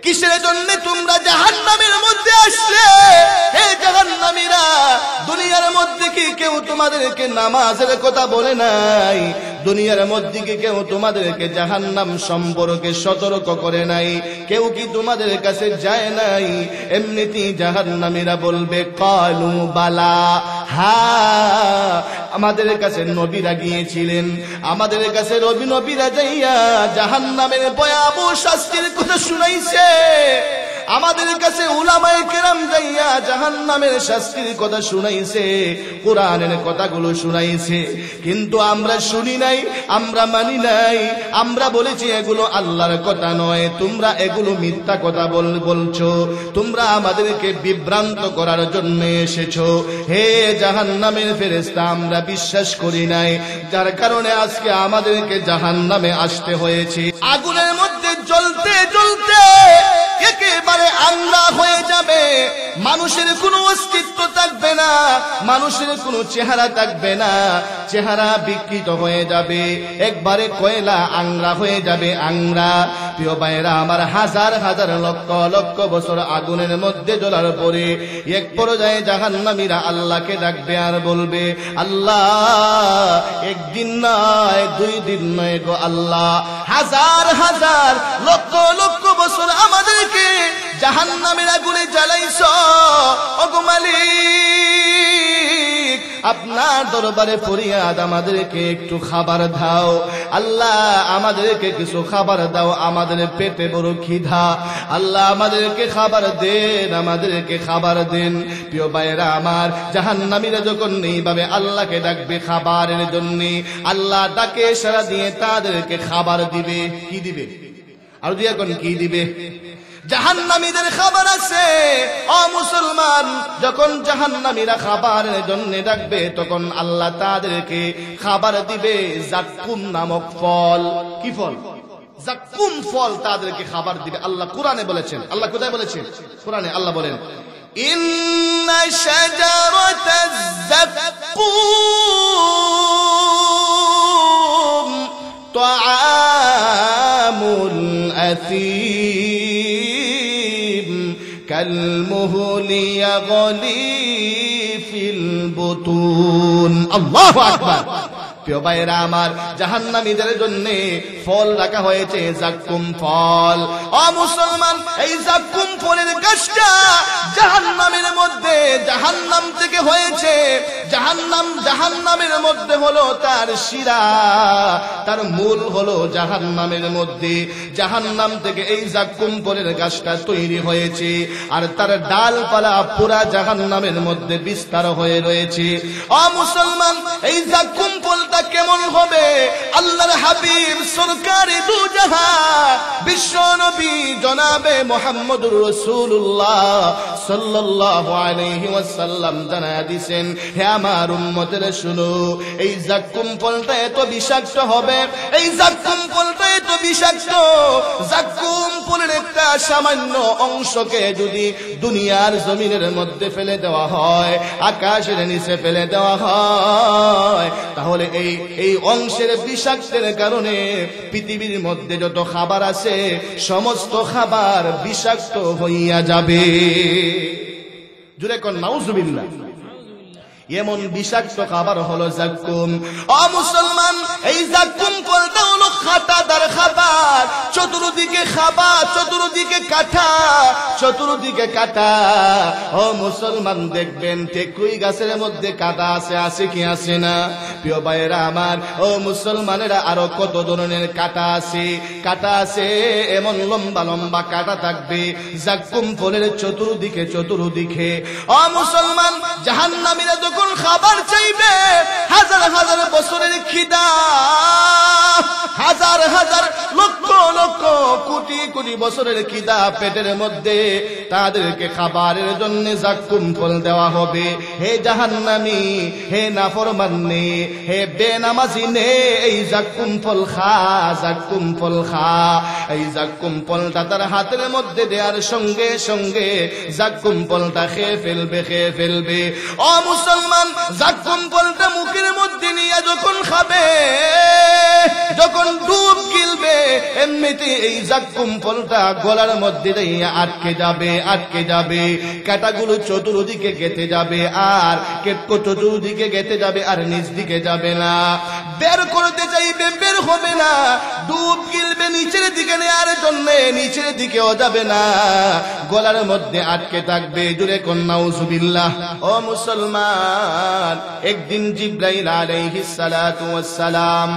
কিসের জন্য তোমরা জাহান্নামের মধ্যে আসলে? হে জাহান্নামীরা, দুনিয়ার মধ্যে কি কেউ তোমাদেরকে নামাজের কথা বলে নাই? দুনিয়ার মধ্যে কি কেউ তোমাদেরকে জাহান্নাম সম্পর্কে সতর্ক করে নাই? কেউ কি তোমাদের কাছে যায় নাই? এমনিতেই জাহান্নামীরা বলবে কালু বালা, হ্যাঁ আমাদের কাছে নবীরা গিয়েছিলেন, আমাদের কাছে নবীরা যাইয়া জাহান্নামের ভয়াবহ শাস্তির কথা শুনাইছে। আমাদের কাছে উলামায়ে কেরাম যাইয়া জাহান্নামের শাস্তির কথা শুনাইছে, কোরআনের কথাগুলো শুনাইছে, কিন্তু আমরা শুনি নাই, আমরা মানি নাই। আমরা বলেছি এগুলো আল্লাহর কথা নয়, তোমরা এগুলো মিথ্যা কথা বলছো, তোমরা আমাদেরকে বিভ্রান্ত করার জন্য এসেছো। হে জাহান্নামের ফেরেশতা, আমরা বিশ্বাস করি নাই, যার কারণে আজকে আমাদেরকে জাহান্নামে আসতে হয়েছে। আগুনের মধ্যে জ্বলতে জ্বলতে একেবারে আংরা হয়ে যাবে, মানুষের কোনো অস্তিত্ব থাকবে না, মানুষের কোনো চেহারা থাকবে না, চেহারা বিকৃত হয়ে যাবে, একবারে কয়লা আংরা হয়ে যাবে, আংরা। প্রিয় ভাইরা আমার, হাজার হাজার লক্ষ লক্ষ বছর আগুনের মধ্যে জ্বলার পরে এক পর্যায়ে জাহান্নামীরা আল্লাহকে ডাকবে আর বলবে, আল্লাহ একদিন নয়, 2 দিন নয় গো আল্লাহ, হাজার হাজার লক্ষ লক্ষ বছর আমাদেরকে জাহান্নামের আগুনে জ্বালাইছো। ওগো মালিক, আপনার দরবারে ফরিয়াদ, আমাদেরকে একটু খাবার দাও। আল্লাহ আমাদেরকে কিছু খাবার দাও, আমাদের পেটে বড় খিদা। আল্লাহ আমাদেরকে খাবার দেন, আমাদেরকে খাবার দেন। প্রিয় ভাইরা আমার, জাহান্নামীরা যখন এইভাবে আল্লাহকে ডাকবে খাবারের জন্য, আল্লাহ ডাকে সাড়া দিয়ে তাদেরকে খাবার দিবে। কি দিবে? আর দিয়ে এখন কি দিবে? জাহান্নামীদের খাবার আছে। ও মুসলমান, যখন জাহান্নামীরা খাবারের জন্য ডাকবে, তখন আল্লাহ তাদেরকে খাবার দিবে জাক্কুম নামক ফল। কি ফল? জাক্কুম ফল তাদেরকে খাবার দিবে। আল্লাহ কোরআনে বলেছেন। আল্লাহ কোথায় বলেছেন? কোরআনে আল্লাহ বলেন, ইন্না শাজারাতাজ জাক্কুম তাআমুল আথীম কালমুহলি ইয়াগলি ফিল বুতুন। আল্লাহু আকবার। প্রিয় ভাইরা আমার, জাহান্নামীদের জন্য ফল রাখা হয়েছে জাক্কুম ফল। ও মুসলমান, এই জাক্কুম ফলের গাছটা জাহান্নামের মধ্যে, জাহান্নাম থেকে হয়েছে। জাহান্নামের মধ্যে হলো তার শিরা, তার মূল হলো জাহান্নামের মধ্যে। জাহান্নাম থেকে এই জাক্কুম ফলের গাছটা তৈরি হয়েছে, আর তার ডালপালা পুরা জাহান্নামের মধ্যে বিস্তার হয়ে রয়েছে। ও মুসলমান, এই জাক্কুম ফল কেমন হবে? আল্লাহর হাবিব সরকারে দু জাহান বিশ্ব নবী জনাবে মুহাম্মদুর রাসূলুল্লাহ সাল্লাল্লাহু আলাইহি ওয়াসাল্লাম জানায়া দিয়েছেন, হে আমার উম্মতেরা শুনো, এই জাক্কুম ফলটা এত বিষাক্ত হবে, এই জাক্কুম ফলটা এত বিষাক্ত, জাক্কুম ফলের একটা সামান্য অংশকে যদি দুনিয়ার জমিনের মধ্যে ফেলে দেওয়া হয়, আকাশের নিচে ফেলে দেওয়া হয়, তাহলে এই অংশের বিষাক্তের কারণে পৃথিবীর মধ্যে যত খাবার আছে সমস্ত খাবার বিষাক্ত হইয়া যাবে। জুরে কোন নাউজুবিল্লাহ। এমন বিষাক্ত খাবার হলো জাক্কুম। ও মুসলমান, এই জাক্কুম ফলটা হলো খাটাদার খাবার, চতুর্দিকে খাবার, চতুর্দিকে কাটা, চতুর্দিকে কাটা। ও মুসলমান, দেখবেন টেকুই গাছের মধ্যে কাটা আছে, আছে কি আছে না? প্রিয় ভাইয়েরা আমার, ও মুসলমানেরা, আরো কত ধরনের কাটা আছে, কাটা আছে, এমন লম্বা লম্বা কাটা থাকবে জাক্কুম ফলের চতুর্দিকে চতুর্দিকে। ও মুসলমান, জাহান্নামীরা যখন খাবার চাইবে, হাজার হাজার বছরের খিদা, হাজার হাজার লক্ষ লক্ষ কোটি কোটি বছরের খিদা পেটের মধ্যে তাদেরকে খাবারের জন্য জাক্কুম ফল দেওয়া হবে। হে জাহান্নামী, হে নাফরমান্নে, হে বেনামাজি নে, এই জাক্কুম ফল খা, জাক্কুম ফল খা। এই জাক্কুম ফলটা তার হাতের মধ্যে দেওয়ার সঙ্গে সঙ্গে জাক্কুম ফলটা খেয়ে ফেলবে, খেয়ে ফেলবে। ও মুসলমান, জাক্কুম ফলটা মুখের মধ্যে নিয়ে যখন খাবে, যখন ডুব গিলবে, এমনিতে এই জাক্কুম ফলটা গলার মধ্যে দিয়ে আটকে যাবে, আটকে যাবে। কাঁটাগুলো চতুর্দিকে গেঁথে যাবে, আর কেটকো চতুর্দিকে গেঁথে যাবে, আর নিচ দিকে যাবে না। বের করতে চাইবে, বের হবে না। ডুব গিলবে নিচের দিকে নেওয়ার জন্য, নিচের দিকেও যাবে না, গলার মধ্যে আটকে থাকবে। জুরে কোন নাউজুবিল্লাহ। ও মুসলমান, একদিন জিবরাইল আলাইহিস সালাতু ওয়াস সালাম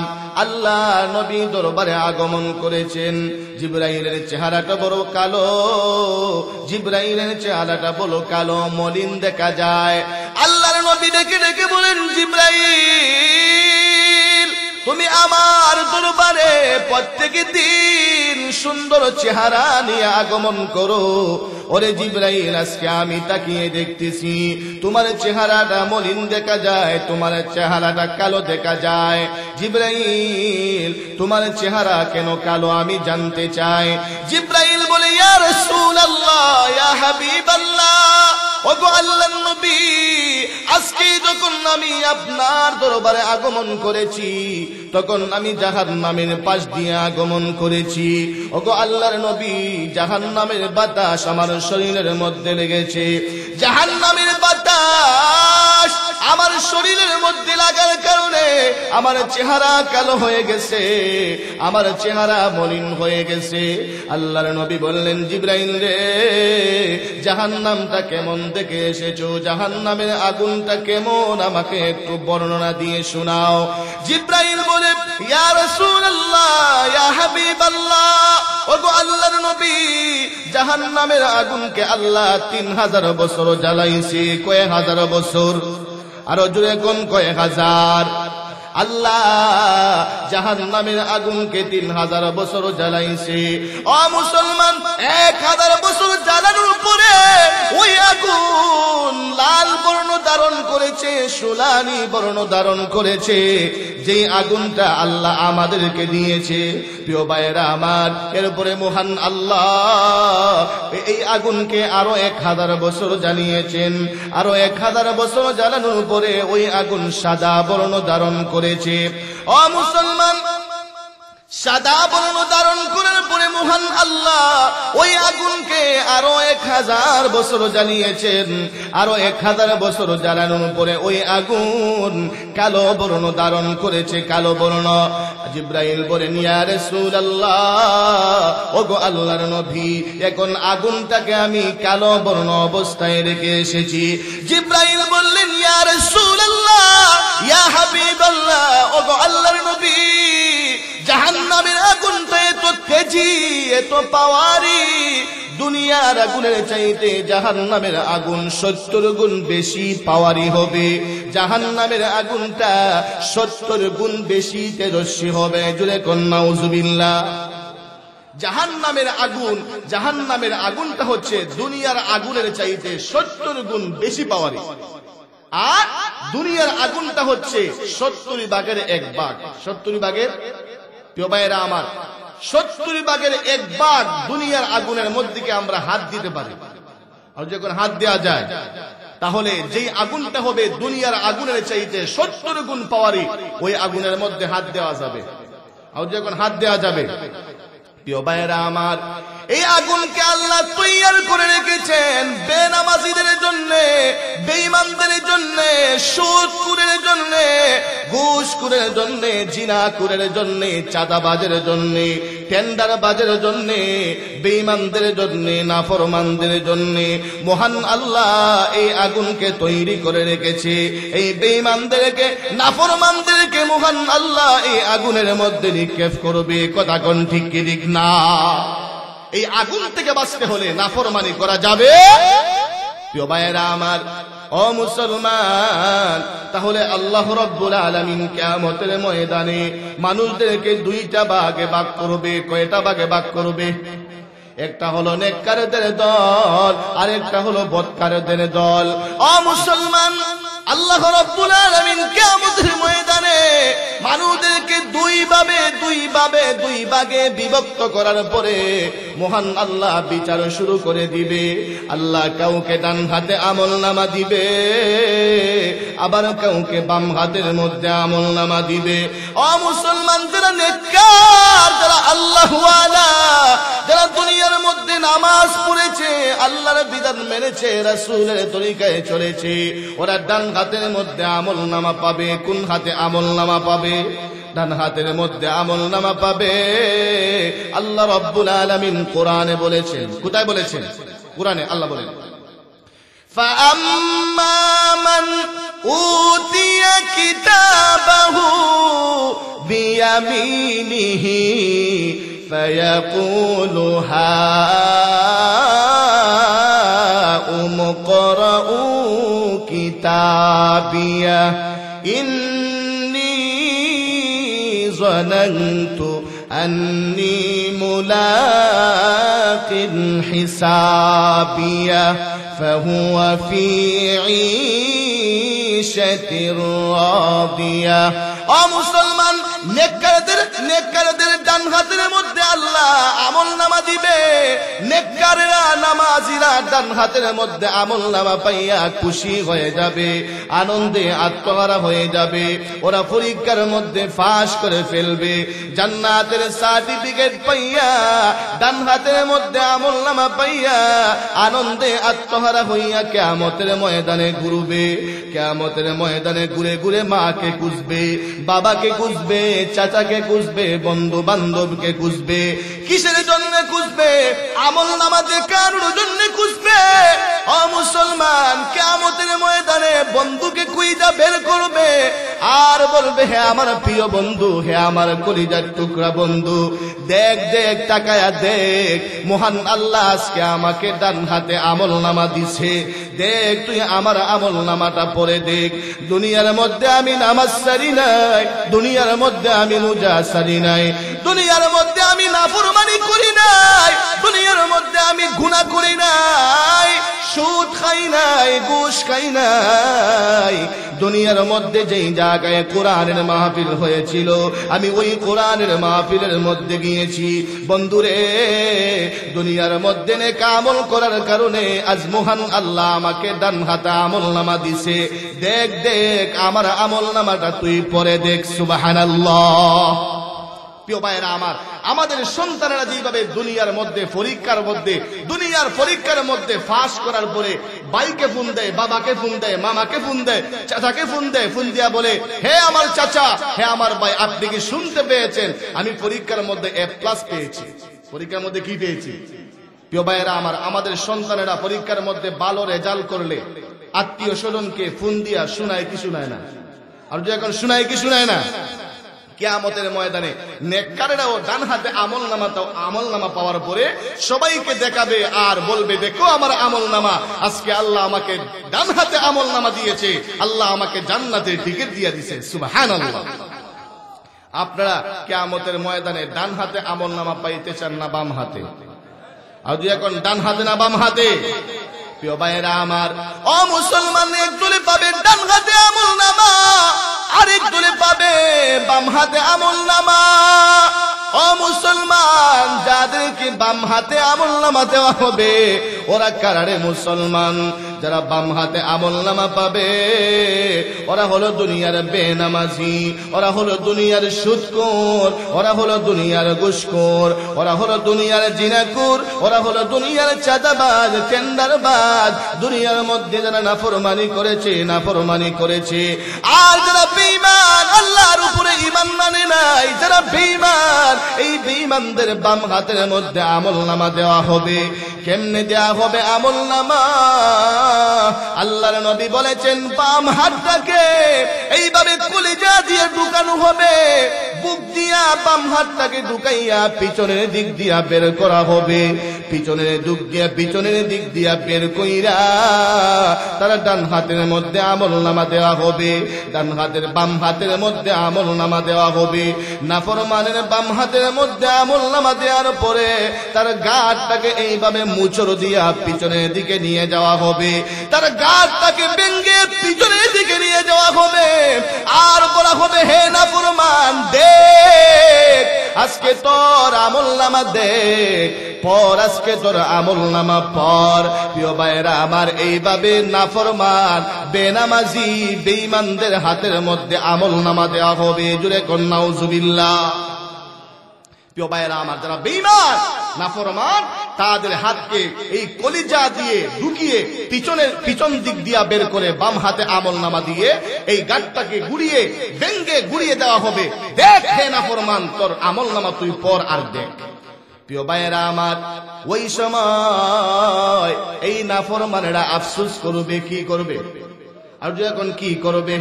আল্লাহ নবী দরবারে আগমন করেছেন। জিবরাইলের চেহারাটা বড় কালো, জিবরাইলের চেহারাটা বড় কালো, মলিন দেখা যায়। আল্লাহর নবী ডেকে ডেকে বলেন, জিবরাইল, তুমি আমার দরবারে প্রত্যেক দিন সুন্দর চেহারা নিয়ে আগমন করো। ওরে জিবরাইল, আজকে আমি তাকিয়ে দেখতেছি তোমার চেহারাটা মলিন দেখা যায়, তোমার চেহারাটা কালো দেখা যায়। জিবরাইল, তোমার চেহারা কেন কালো আমি জানতে চাই। জিবরাইল বলে, ইয়া রাসূলুল্লাহ, ইয়া হাবিবাল্লাহ, ওগো আল্লাহর নবী, আজকে যখন আমি আপনার দরবারে আগমন করেছি, তখন আমি জাহান্নামের পাশ দিয়ে আগমন করেছি। ওগো আল্লাহর নবী, জাহান্নামের বাতাস আমার শরীরের মধ্যে লেগেছে। জাহান্নামের বাতাস আমার শরীরের মধ্যে লাগার কারণে আমার চেহারা কালো হয়ে গেছে, আমার চেহারা মলিন হয়ে গেছে। আল্লাহর নবী বললেন, জিবরাইল রে, জাহান্নামটা কেমন দেখে এসেছো, জাহান্নামের আগুনটা কেমন আমাকে একটু বর্ণনা দিয়ে শোনাও। জিবরাইল বলে, ইয়া রাসূলুল্লাহ, ইয়া হাবিবাল্লাহ, ওগো আল্লাহর নবী, জাহান্নামের আগুনকে আল্লাহ 3000 বছর জ্বালাইছে। কয়েক হাজার বছর? আরো জোরে কোন কয়েক হাজার? আল্লাহ জাহান্নামের আগুনকে 3000 বছর জ্বালাইছে। ও মুসলমান, 1000 বছর জ্বালানোর পরে ওই আগুন লাল বর্ণ ধারণ করেছে, সোনালী বর্ণ ধারণ করেছে। যে আগুনটা আল্লাহ আমাদেরকে দিয়েছে, প্রিয় ভাইয়েরা আমার, এরপরে মহান আল্লাহ এই আগুনকে আরো 1000 বছর জ্বালিয়েছেন। আরো 1000 বছর জ্বালানোর পরে ওই আগুন সাদা বর্ণ ধারণ করেছে। ও মুসলমান, সাদা বর্ণ ধারণ করার পরে মহান আল্লাহ ওই আগুনকে আরো 1000 বছর জ্বালিয়েছেন। আরো 1000 বছর জ্বালানোর পরে ওই আগুন কালো বর্ণ ধারণ করেছে, কালো বর্ণ। জিবরাইল বলেন, ইয়া রাসূলুল্লাহ, ওগো আল্লাহর নবী, এখন আগুনটাকে আমি কালো বর্ণ অবস্থায় রেখে এসেছি। জিবরাইল বললেন, ইয়া রাসূলুল্লাহ, ইয়া হাবিবাল্লাহ, ওগো আল্লাহর নবী, জাহান্নামের আগুনটা এত তেজি, এত পাওয়ারি, দুনিয়ার আগুনের চাইতে জাহান্নামের আগুন 70 গুণ বেশি পাওয়ারি হবে। জাহান্নামের আগুনটা 70 গুণ বেশি তেজস্বী হবে। জুড়ে কোন নাউজুবিল্লাহ। জাহান্নামের আগুন, জাহান্নামের আগুনটা হচ্ছে দুনিয়ার আগুনের চাইতে 70 গুণ বেশি পাওয়ারি, আর দুনিয়ার আগুনটা হচ্ছে 70 ভাগের 1 ভাগ। 70 ভাগের, প্রিয় ভাইয়েরা আমার, 70 ভাগের 1 ভাগ দুনিয়ার আগুনের মধ্যে আমরা হাত দিতে পারি। আর যখন হাত দেওয়া যায়, তাহলে যেই আগুনটা হবে দুনিয়ার আগুনের চাইতে 70 গুণ পাওয়ারি, ওই আগুনের মধ্যে হাত দেওয়া যাবে। আর যখন হাত দেওয়া যাবে, প্রিয় ভাইয়েরা আমার, এই আগুনকে আল্লাহ তৈয়ার করে রেখেছেন বেনামাজিদের জন্য, বেঈমানদের জন্য, সুদখোরের জন্য, ঘুষখোরের জন্য, জিনাখোরের জন্য, চাঁদাবাজের জন্য, টেন্ডারবাজের জন্য, বেঈমানদের জন্য, নাফরমানদের জন্য মহান আল্লাহ এই আগুনকে তৈরি করে রেখেছে। এই বেঈমানদেরকে, নাফরমানদেরকে মহান আল্লাহ এই আগুনের মধ্যে নিক্ষেপ করবে। কথা কোন ঠিক কি ঠিক না? এই আগুন থেকে বাঁচতে হলে নাফরমানি করা যাবে। প্রিয় ভাইয়েরা আমার, ও মুসলমান, তাহলে আল্লাহ রাব্বুল আলামিন কিয়ামতের ময়দানে মানুষদেরকে 2টা ভাগে ভাগ করবে। কয়টা ভাগে ভাগ করবে? একটা হলো নেককারদের দল, আর একটা হলো বদকারদের দল। ও মুসলমান, আল্লাহ রাব্বুল আলামিন কিয়ামতের ময়দানে মানুষদেরকে দুই ভাগে বিভক্ত করার পরে মহান আল্লাহ বিচার শুরু করে দিবে। আল্লাহ কাউকে ডান হাতে আমলনামা দিবে, আবার কাউকে বাম হাতের মধ্যে আমলনামা দিবে। ও মুসলমান, যারা নেককার, যারা আল্লাহওয়ালা, যারা দুনিয়ার মধ্যে নামাজ পড়েছে, আল্লাহর বিধান মেনেছে, রাসূলের তরিকায় চলেছে, ওরা ডান হাতের মধ্যে আমলনামা পাবে। কোন হাতে আমলনামা পাবে? ডান হাতের মধ্যে আমলনামা পাবে। আল্লাহ রাব্বুল আলামিন কোরআনে বলেছেন। কোথায় বলেছেন? কোরআনে আল্লাহ বলেন, فَأَمَّا مَنْ أُوتِيَ كِتَابَهُ بِيَمِينِهِ فَيَقُولُ هَاؤُمُ اقْرَءُوا كِتَابِيَهْ إِنِّي ظَنَنْتُ أَنِّي مُلَاقٍ حِسَابِيَهْ فهو في عيشة راضية। ও মুসলমান, নেককারদের ডান হাতের মধ্যে আল্লাহ আমলনামা দিবে। নেককাররা, নামাজিরা ডান হাতের মধ্যে আমলনামা পাইয়া খুশি হয়ে যাবে, আনন্দে আত্মহারা হয়ে যাবে। ওরা পরীক্ষার মধ্যে পাস করে ফেলবে, জান্নাতের সার্টিফিকেট পাইয়া, ডান হাতের মধ্যে আমলনামা পাইয়া আনন্দে আত্মহারা হইয়া কিয়ামতের ময়দানে ঘুরবে। কিয়ামতের ময়দানে ঘুরে ঘুরে মাকে খুঁজবে, বাবাকে খুঁজবে, চাচাকে খুঁজবে, বন্ধু বান্ধবকে খুঁজবে। কিসের জন্য খুঁজবে? আমলনামা দেখানোর জন্য খুঁজবে। ও মুসলমান, কিয়ামতের ময়দানে বন্ধুকে খুঁজা বের করবে আর বলবে, হে আমার প্রিয় বন্ধু, হে আমার কলিজার টুকরা বন্ধু, দেখ দেখ, তাকায়া দেখ, মহান আল্লাহ আজকে আমাকে ডান হাতে আমলনামা দিছে। দেখ, তুই আমার আমলনামাটা পড়ে দেখ। দুনিয়ার মধ্যে আমি নামাজ সারি নাই, দুনিয়ার মধ্যে আমি রোজা সারি নাই, দুনিয়ার মধ্যে আমি নাফরমানি করি নাই, দুনিয়ার মধ্যে আমি গুনাহ করি নাই, সুদ খাই নাই, ঘুষ খাই নাই। দুনিয়ার মধ্যে যেই জায়গায় কোরআনের মাহফিল হয়েছিল, আমি ওই কোরআনের মাহফিলের মধ্যে গিয়েছি। বন্ধুরে, দুনিয়ার মধ্যে নেক আমল করার কারণে আজ মহান আল্লাহ আমাকে ডান হাতে আমলনামা দিছে। দেখ দেখ, আমার আমলনামাটা তুই পড়ে দেখ। সুবহানাল্লাহ। প্রিয় ভাইরা আমার, আমাদের সন্তানেরা যেভাবে দুনিয়ার পরীক্ষার মধ্যে পাস করার পরে ভাইকে ফোন দেয়, বাবাকে ফোন দেয়, মামাকে ফোন দেয়, চাচাকে ফোন দেয়, ফোন দিয়া বলে, হে আমার চাচা, হে আমার ভাই, আপনি কি শুনতে পেয়েছেন আমি পরীক্ষার মধ্যে A+ পেয়েছি? পরীক্ষার মধ্যে কি পেয়েছি? প্রিয় ভাইরা আমার, আমাদের সন্তানেরা পরীক্ষার মধ্যে ভালো রেজাল্ট করলে আত্মীয় স্বজনকে ফোন দিয়া শোনায় কি শোনায় না? আর যে এখন শোনায় কি শোনায় না? কিয়ামতের ময়দানে নেককারেরাও ডান হাতে আমলনামা পাওয়ার পরে সবাইকে দেখাবে আর বলবে, দেখো আমার আমলনামা, আজকে আল্লাহ আমাকে ডান হাতে আমলনামা দিয়েছে, আল্লাহ আমাকে জান্নাতের টিকিট দিয়ে দিয়েছে। সুবহানাল্লাহ। আপনারা কিয়ামতের ময়দানে ডান হাতে আমলনামা পাইতে চান না বাম হাতে? আর যদি এখন ডান হাতে না বাম হাতে? প্রিয় ভাইরা আমার, ও মুসলমান, একদলে পাবে ডান হাতে আমলনামা, আরেক দলে পাবে বাম হাতে আমলনামা। ও মুসলমান, যাদেরকে বাম হাতে আমলনামা দেওয়া হবে ওরা কারারে মুসলমান? যারা বাম হাতে আমলনামা পাবে ওরা হলো দুনিয়ার বেনামাজি, ওরা হলো দুনিয়ার সুদখোর, ওরা হলো দুনিয়ার ঘুষখোর, ওরা হলো দুনিয়ার জিনাখোর, ওরা হলো দুনিয়ার চাঁদাবাজ, টেন্ডারবাজ। দুনিয়ার মধ্যে যারা নাফরমানি করেছে, আর যারা বেঈমান, আল্লাহর উপরে ঈমান মানে নাই, যারা বেঈমান, এই বেঈমানদের বাম হাতের মধ্যে আমলনামা দেওয়া হবে। কেমনে দেওয়া হবে আমলনামা? আল্লাহর নবী বলেছেন, বাম হাতটাকে এইভাবে কলিজা দিয়ে ঢুকানো হবে, বুক দিয়া বাম হাতটাকে ঢুকাইয়া পিছনের দিক দিয়া বের করা হবে। পিছনের দিক দিয়া বের কইরা তারা ডান হাতের মধ্যে আমলনামা দেওয়া হবে। বাম হাতের মধ্যে আমলনামা দেওয়া হবে। নাফরমানের বাম হাতের মধ্যে আমলনামা দেওয়ার পরে তার গাঁটটাকে এইভাবে মুচড় দিয়া পিছনের দিকে নিয়ে যাওয়া হবে, তার গাঁটটাকে ভেঙে পিছনের দিকে নিয়ে যাওয়া হবে, আর বলা হবে হে নাফরমান দেখ আজকে তোর আমলনামা দেখ, পর আজকে তোর আমলনামা পর। প্রিয় ভাইরা আমার, এইভাবে নাফরমান বেনামাজি বেঈমানদের হাতের মধ্যে আমলনামা দেওয়া হবে। জুরে কোন নাউজুবিল্লাহ। প্রিয় ভাইরা আমার, যারা বেঈমান নাফরমান তাদের হাতকে এই কলিজা দিয়ে ঢুকিয়ে পিছন দিক দিয়া বের করে বাম হাতে আমলনামা দিয়ে এই গাঁটটাকে গুড়িয়ে ভেঙ্গে গুড়িয়ে দেওয়া হবে। দেখ হে নাফরমান তোর আমলনামা তুই পর আর দেখ। প্রিয় ভাইরা আমার, ওই সময় এই নাফরমানেরা আফসোস করবে। কি করবে? আর যখন কি করবে?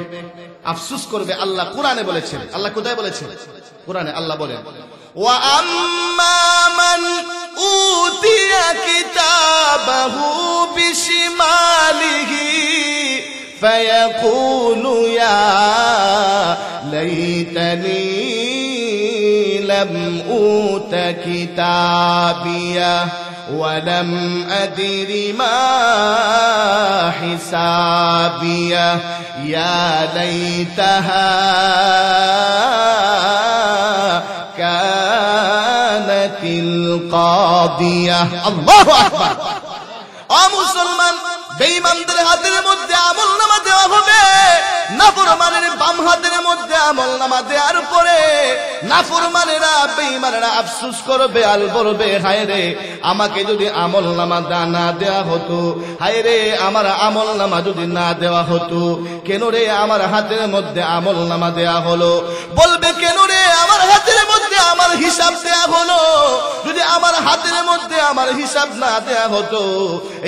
আফসোস করবে। আল্লাহ কোরআনে বলেছেন। আল্লাহ কোথায় বলেছেন? কোরআনে আল্লাহ বলেন, ওয়া আম্মা মান উতিয়া কিতাবাহু বিশিমালিহি ফায়াকুলু ইয়া লাইতানি লাম উতা কিতাবিয়া ওয়ালাম আদরি মা হিসাবিয়া ইয়া লাইতাহা কানাতিল কাদিয়া। আল্লাহু আকবার। ও মুসলমান, বেঈমানদের হাতের মধ্যে আমলনামা দেওয়া হবে, নাফরমানের বাম হাতের মধ্যে আমলনামা দেওয়ার পরে নাফরমানেরা বেঈমানেরা আফসোস করবে আর বলবে হায় রে আমাকে যদি আমলনামা না দেওয়া হতো, হায় রে আমার আমলনামা যদি না দেওয়া হতো, কেন রে আমার হাতের মধ্যে আমলনামা দেওয়া হলো? বলবে কেন রে আমার হাতের মধ্যে আমার হিসাব দেওয়া হলো? যদি আমার হাতের মধ্যে আমার হিসাব না দেওয়া হতো।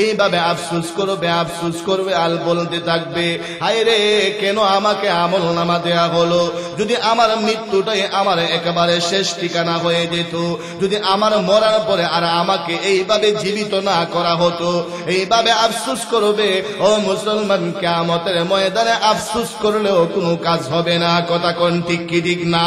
এইভাবে আফসোস করবে, আফসোস করবে আর বলতে থাকবে হায় রে কেন আমাকে আমলনামা দেওয়া হলো? যদি আমার মৃত্যুটাই আমার একেবারে শেষ ঠিকানা হয়ে যেত, যদি আমার মরার পরে আর আমাকে এইভাবে জীবিত না করা হতো, এইভাবে আফসোস করবে। ও মুসলমান, কিয়ামতের ময়দানে আফসোস করলেও কোনো কাজ হবে না। কথা কোন ঠিক কি ঠিক না?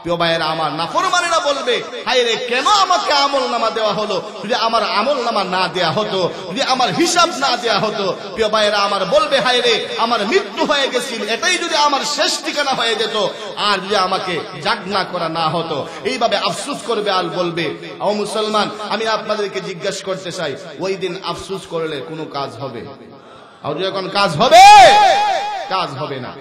প্রিয় ভাইয়েরা আমার, নাফরমানেরা বলবে হায় রে কেন আমাকে আমলনামা দেওয়া হলো? যদি আমার আমলনামা না দেওয়া হতো, যদি আমার হিসাব না দেওয়া হতো, প্রিয় ভাইয়েরা আমার বলবে হায় রে আমার মৃত্যু হয়ে গেছিল, এটাই যদি আমার শেষ ঠিকানা হয়ে যেত, আর যদি আমাকে জাগনা করা না হতো। এইভাবে আফসোস করবে আর বলবে। ও মুসলমান, আমি আপনাদেরকে জিজ্ঞাসা করতে চাই, ওই দিন আফসোস করলে কোনো কাজ হবে? আর যখন কাজ হবে, কাজ হবে না।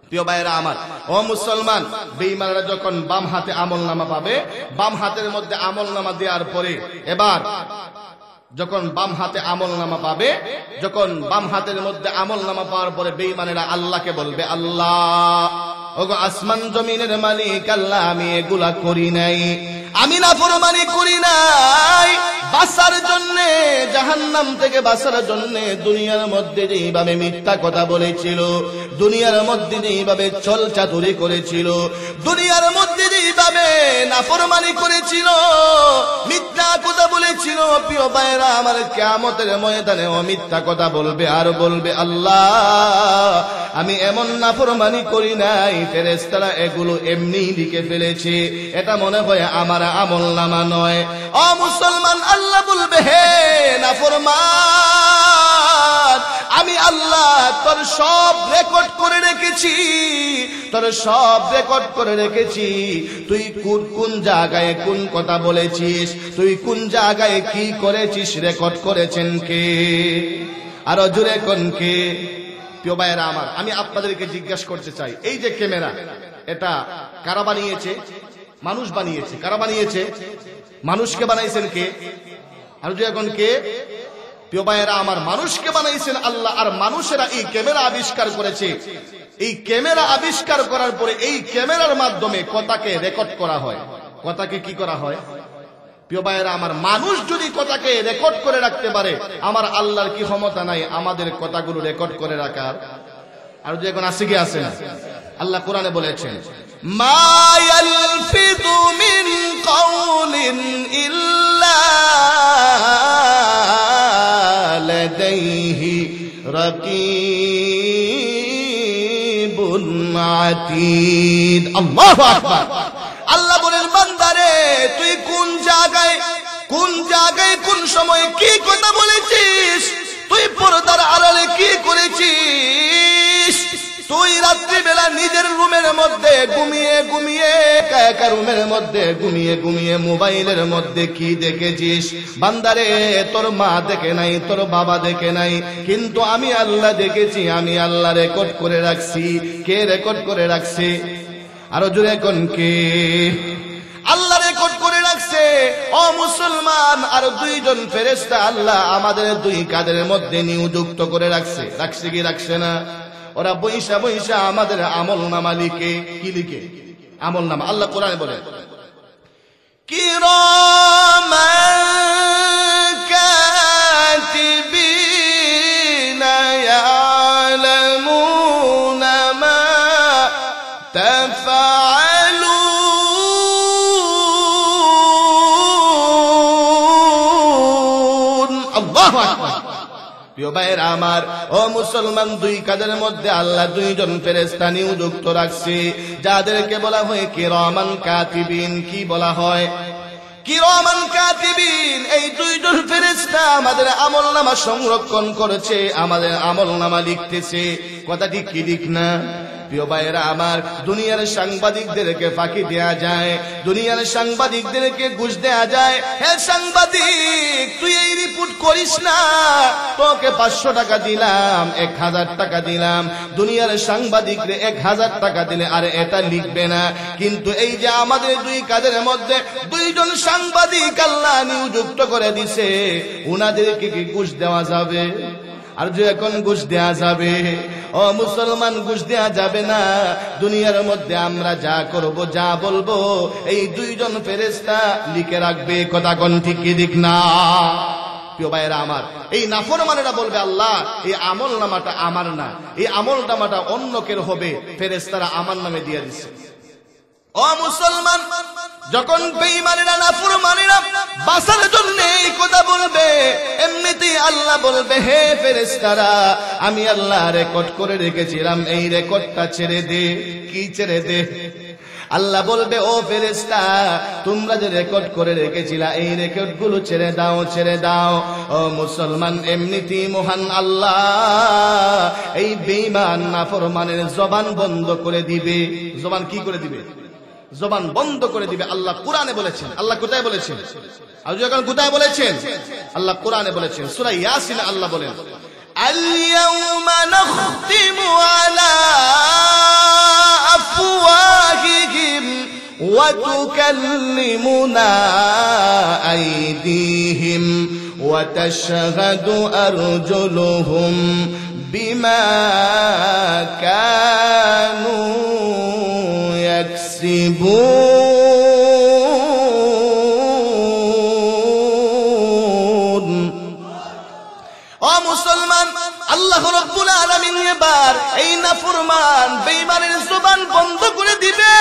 প্রিয় ভাইরা আমার, ও মুসলমান, বেঈমানরা যখন বাম হাতে আমলনামা পাবে, বাম হাতের মধ্যে আমলনামা দেওয়ার পরে এবার যখন বাম হাতে আমলনামা পাবে, যখন বাম হাতের মধ্যে আমলনামা পাওয়ার পরে বেঈমানেরা আল্লাহকে বলবে আল্লাহ, ওগো আসমান জমিনের মালিক আল্লাহ, আমি এগুলা করি নাই, আমি নাফরমানি করি নাই। বাঁচার জন্য, জাহান্নাম থেকে বাঁচার জন্য দুনিয়ার মধ্যে যেভাবে মিথ্যা কথা বলেছিল, দুনিয়ার মধ্যে যেভাবে ছল চাতুরি করেছিল, দুনিয়ার মধ্যে যেভাবে নাফরমানি করেছিল, মিথ্যা কথা বলেছিল, প্রিয় ভাইরা আমার কিয়ামতের ময়দানে ও মিথ্যা কথা বলবে আর বলবে আল্লাহ আমি এমন নাফরমানি করি নাই, ফেরেশতারা এগুলো এমনি লিখে ফেলেছে, এটা মনে হয় আমার আমলনামা নয়। ও মুসলমান, আল্লাহ বলবে হে নাফরমান, আমি আল্লাহ তোর সব রেকর্ড করে রেখেছি, তোর সব রেকর্ড করে রেখেছি, তুই কোন জায়গায় কোন কথা বলেছিস, তুই কোন জায়গায় কি করেছিস, রেকর্ড করেছেন কে? আরো জোরে কোন কে? প্রিয় ভাইয়েরা আমার, আমি আপনাদেরকে জিজ্ঞাসা করতে চাই, এই যে ক্যামেরা, এটা কারা বানিয়েছে? মানুষ বানিয়েছে। কারা বানিয়েছে? মানুষকে বানাইছেন কে? আর যে এখন কে? প্রিয় ভাইয়েরা আমার, মানুষকে বানাইছেন আল্লাহ। আর মানুষেরা এই ক্যামেরা আবিষ্কার করেছে। এই ক্যামেরা আবিষ্কার করার পরে এই ক্যামেরার মাধ্যমে কথাকে রেকর্ড করা হয়। কথাকে কি করা হয়? প্রিয় ভাইয়েরা আমার, মানুষ যদি কথাকে রেকর্ড করে রাখতে পারে, আমার আল্লাহর কি ক্ষমতা নাই আমাদের কথাগুলো রেকর্ড করে রাখার? আর যে এখন আছে কি আছে না? আল্লাহ কোরআনে বলেছেন, মা ইয়ালফিযু মিন কাওলিন ইল্লা লাদাইহি রাকীবুন আতীদ। আল্লাহু আকবার। আল্লাহ বলেন বান্দারে তুই কোন জায়গায় কোন সময়ে কি কথা বলেছিস, তুই পর্দার আড়ালে কি করেছিস, তুই রাত্রিবেলা নিজের রুমের মধ্যে ঘুমিয়ে একা রুমের মধ্যে ঘুমিয়ে মোবাইলের মধ্যে কি দেখেছিস। বান্দারে তোর মা দেখে নাই, তোর বাবা দেখে নাই, কিন্তু আমি আল্লাহ দেখেছি, আমি আল্লাহ রেকর্ড করে রাখছি। কে রেকর্ড করে রাখছে? আরো জোরে কোন কে? আল্লাহ রেকর্ড করে রাখছে। ও মুসলমান, আর দুইজন ফেরেশতা আল্লাহ আমাদের দুই কাঁধের মধ্যে নিযুক্ত করে রাখছে। রাখছে কি রাখছে না? ওরা বৈশা আমাদের আমল নামা লিখে। কি লিখে? আমল নামা। আল্লাহ কোরআনে বলে কিরামান কাতিবিনা ইয়ালামুনা মা তাফআলুন। আল্লাহু আকবার। প্রিয় ভাইয়েরা আমার, ও মুসলমান, দুই কাঁধের মধ্যে আল্লাহ দুইজন ফেরেশতা নিযুক্ত রাখছে, যাদেরকে বলা হয় কিরামান কাতিবিন। কি বলা হয়? কিরামান কাতিবিন। এই দুইজন ফেরেশতা আমাদের আমলনামা সংরক্ষণ করেছে, আমাদের আমলনামা লিখতেছে। কথাটি কি ঠিক না? প্রিয় ভাইয়েরা আমার, দুনিয়ার সাংবাদিকদেরকে ফাঁকি দেয়া যায়, দুনিয়ার সাংবাদিকদেরকে ঘুষ দেয়া যায়। হে সাংবাদিক, তুই এই রিপোর্ট করিস না, তোকে 500 টাকা দিলাম, 1000 টাকা দিলাম। দুনিয়ার সাংবাদিকরে 1000 টাকা দিলে আর এটা লিখবে না। কিন্তু এই যে আমাদের দুই কাঁধের মধ্যে দুইজন সাংবাদিক আল্লাহ নিযুক্ত করে দিছে, উনাদেরকে কি ঘুষ দেওয়া যাবে? আর যে এখন ঘুষ দেয়া যাবে? ও মুসলমান, ঘুষ দেয়া যাবে না। দুনিয়ার মধ্যে আমরা যা করব, যা বলবো, এই দুইজন ফেরেশতা লিখে রাখবে। কথা কোন ঠিক কি ঠিক না? প্রিয় ভাইয়েরা আমার, এই নাফরমানেরা বলবে আল্লাহ এই আমল নামাটা আমার না, এই আমল নামাটা অন্য কের হবে, ফেরেশতারা আমার নামে দিয়ে দিচ্ছে। ও মুসলমান, যখন বেঈমানেরা নাফরমানেরা বাঁচার জন্য এই কথা বলবে, এমনিতেই আল্লাহ বলবে হে ফেরেশতারা, আমি আল্লাহ রেকর্ড করে রেখেছিলাম, এই রেকর্ডটা ছেড়ে দে। কি ছেড়ে দে? আল্লাহ বলবে ও ফেরেশতা, তোমরা যে রেকর্ড করে রেখেছিলা এই রেকর্ড গুলো ছেড়ে দাও, ছেড়ে দাও। ও মুসলমান, এমনিতেই মহান আল্লাহ এই বেঈমান নাফরমানের জবান বন্ধ করে দিবে। জবান কি করে দিবে? জবান বন্ধ করে দিবে। আল্লাহ কোরআনে বলেছেন। আল্লাহ কোথায় বলেছেন? আর যখন কোথায় বলেছেন? আল্লাহ কোরআনে বলেছেন, সূরা ইয়াসিনে আল্লাহ বলেন আল-ইয়াউমা নাখতিমু আলা আফওয়াহিহিম ওয়া তুকাল্লিমুনা আইদিহিম ওয়া তাশহাদু আরজুলুহুম বিমা কানু ইয়াকসিবুন। ও মুসলমান, আল্লাহ রাব্বুল আলামিন এবার এই নাফরমান বেঈমানের জবান বন্ধ করে দিবে।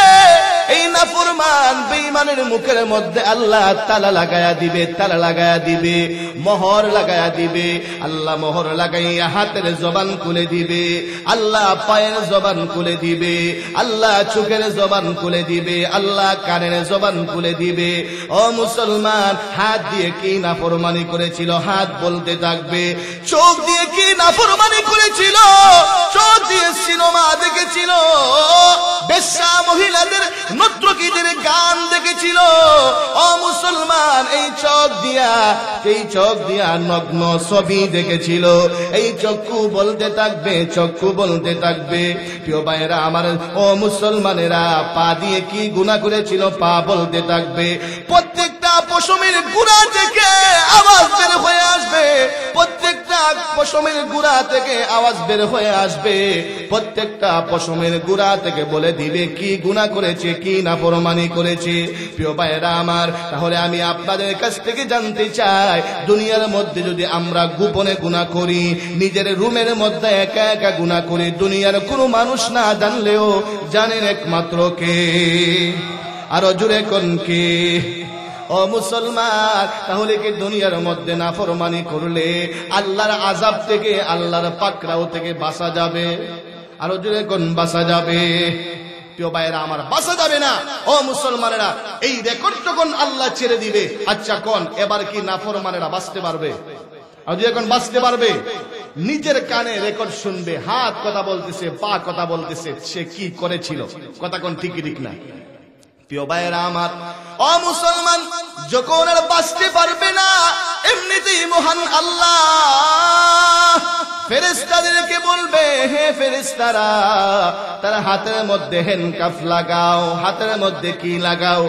এই নাফরমান বেঈমানের মুখের মধ্যে আল্লাহ তালা লাগায়া দিবে, তালা লাগায়া দিবে, মোহর লাগায়া দিবে। আল্লাহ মোহর লাগাইয়া হাতের জবান খুলে দিবে, আল্লাহ পায়ের জবান খুলে দিবে, আল্লাহ চোখের জবান খুলে দিবে, আল্লাহ কানের জবান খুলে দিবে। ও মুসলমান, হাত দিয়ে কি নাফরমানি করেছিল হাত বলতে থাকবে, চোখ দিয়ে কি নাফরমানি করেছিল চোখ দিয়ে সিনেমা দেখেছিল, বেশ্যা মহিলাদের নর্তকীদের গান দেখেছিল। ও মুসলমান, এই চোখ দিয়া নগ্ন ছবি দেখেছিল। এই চক্ষু বলতে থাকবে, চক্ষু বলতে থাকবে। প্রিয় ভাইয়েরা আমার, ও মুসলমানেরা, পা দিয়ে কি গুনাহ করেছিল পা বলতে থাকবে। প্রত্যেকটা পশমের গুড়া থেকে আওয়াজ বের হয়ে আসবে, প্রত্যেকটা পশমের গুড়া থেকে আওয়াজ বের হয়ে আসবে, প্রত্যেকটা পশমের গুড়া থেকে বলে দিবে কি গুনাহ করেছে, কি নাফরমানি করেছে। প্রিয় ভাইয়েরা আমার, তাহলে আমি আপনাদের কাছ থেকে জানতে চাই, দুনিয়ার মধ্যে যদি আমরা গোপনে গুনাহ করি, নিজের রুমের মধ্যে একা একা গুনাহ করি, দুনিয়ার কোনো মানুষ না জানলেও জানেন একমাত্র কে? আরো জোরে কোন কে? ও মুসলমান, তাহলে কি দুনিয়ার মধ্যে নাফরমানি করলে আল্লাহর আযাব থেকে, আল্লাহর পাকড়াও থেকে বাঁচা যাবে? আরো জোরে কোন বাঁচা যাবে? প্রিয় ভাইয়েরা আমার, বাঁচা যাবে না। ও মুসলমানেরা, এই রেকর্ড যখন আল্লাহ ছেড়ে দিবে, আচ্ছা কোন এবার কি নাফরমানেরা বাঁচতে পারবে? আর যদি এখন বাঁচতে পারবে, নিজের কানে রেকর্ড শুনবে, হাত কথা বলতেছে, পা কথা বলতেছে, সে কি করেছিল, কথা কোন ঠিক ঠিক না? প্রিয় ভাইয়েরা আমার, ও মুসলমান, যখন আর বাঁচতে পারবে না, এমনিতেই মহান আল্লাহ ফেরেশতাদেরকে বলবে, হে ফেরেশতারা, তার হাতের মধ্যে হ্যান্ডকাফ লাগাও। হাতের মধ্যে কি লাগাও?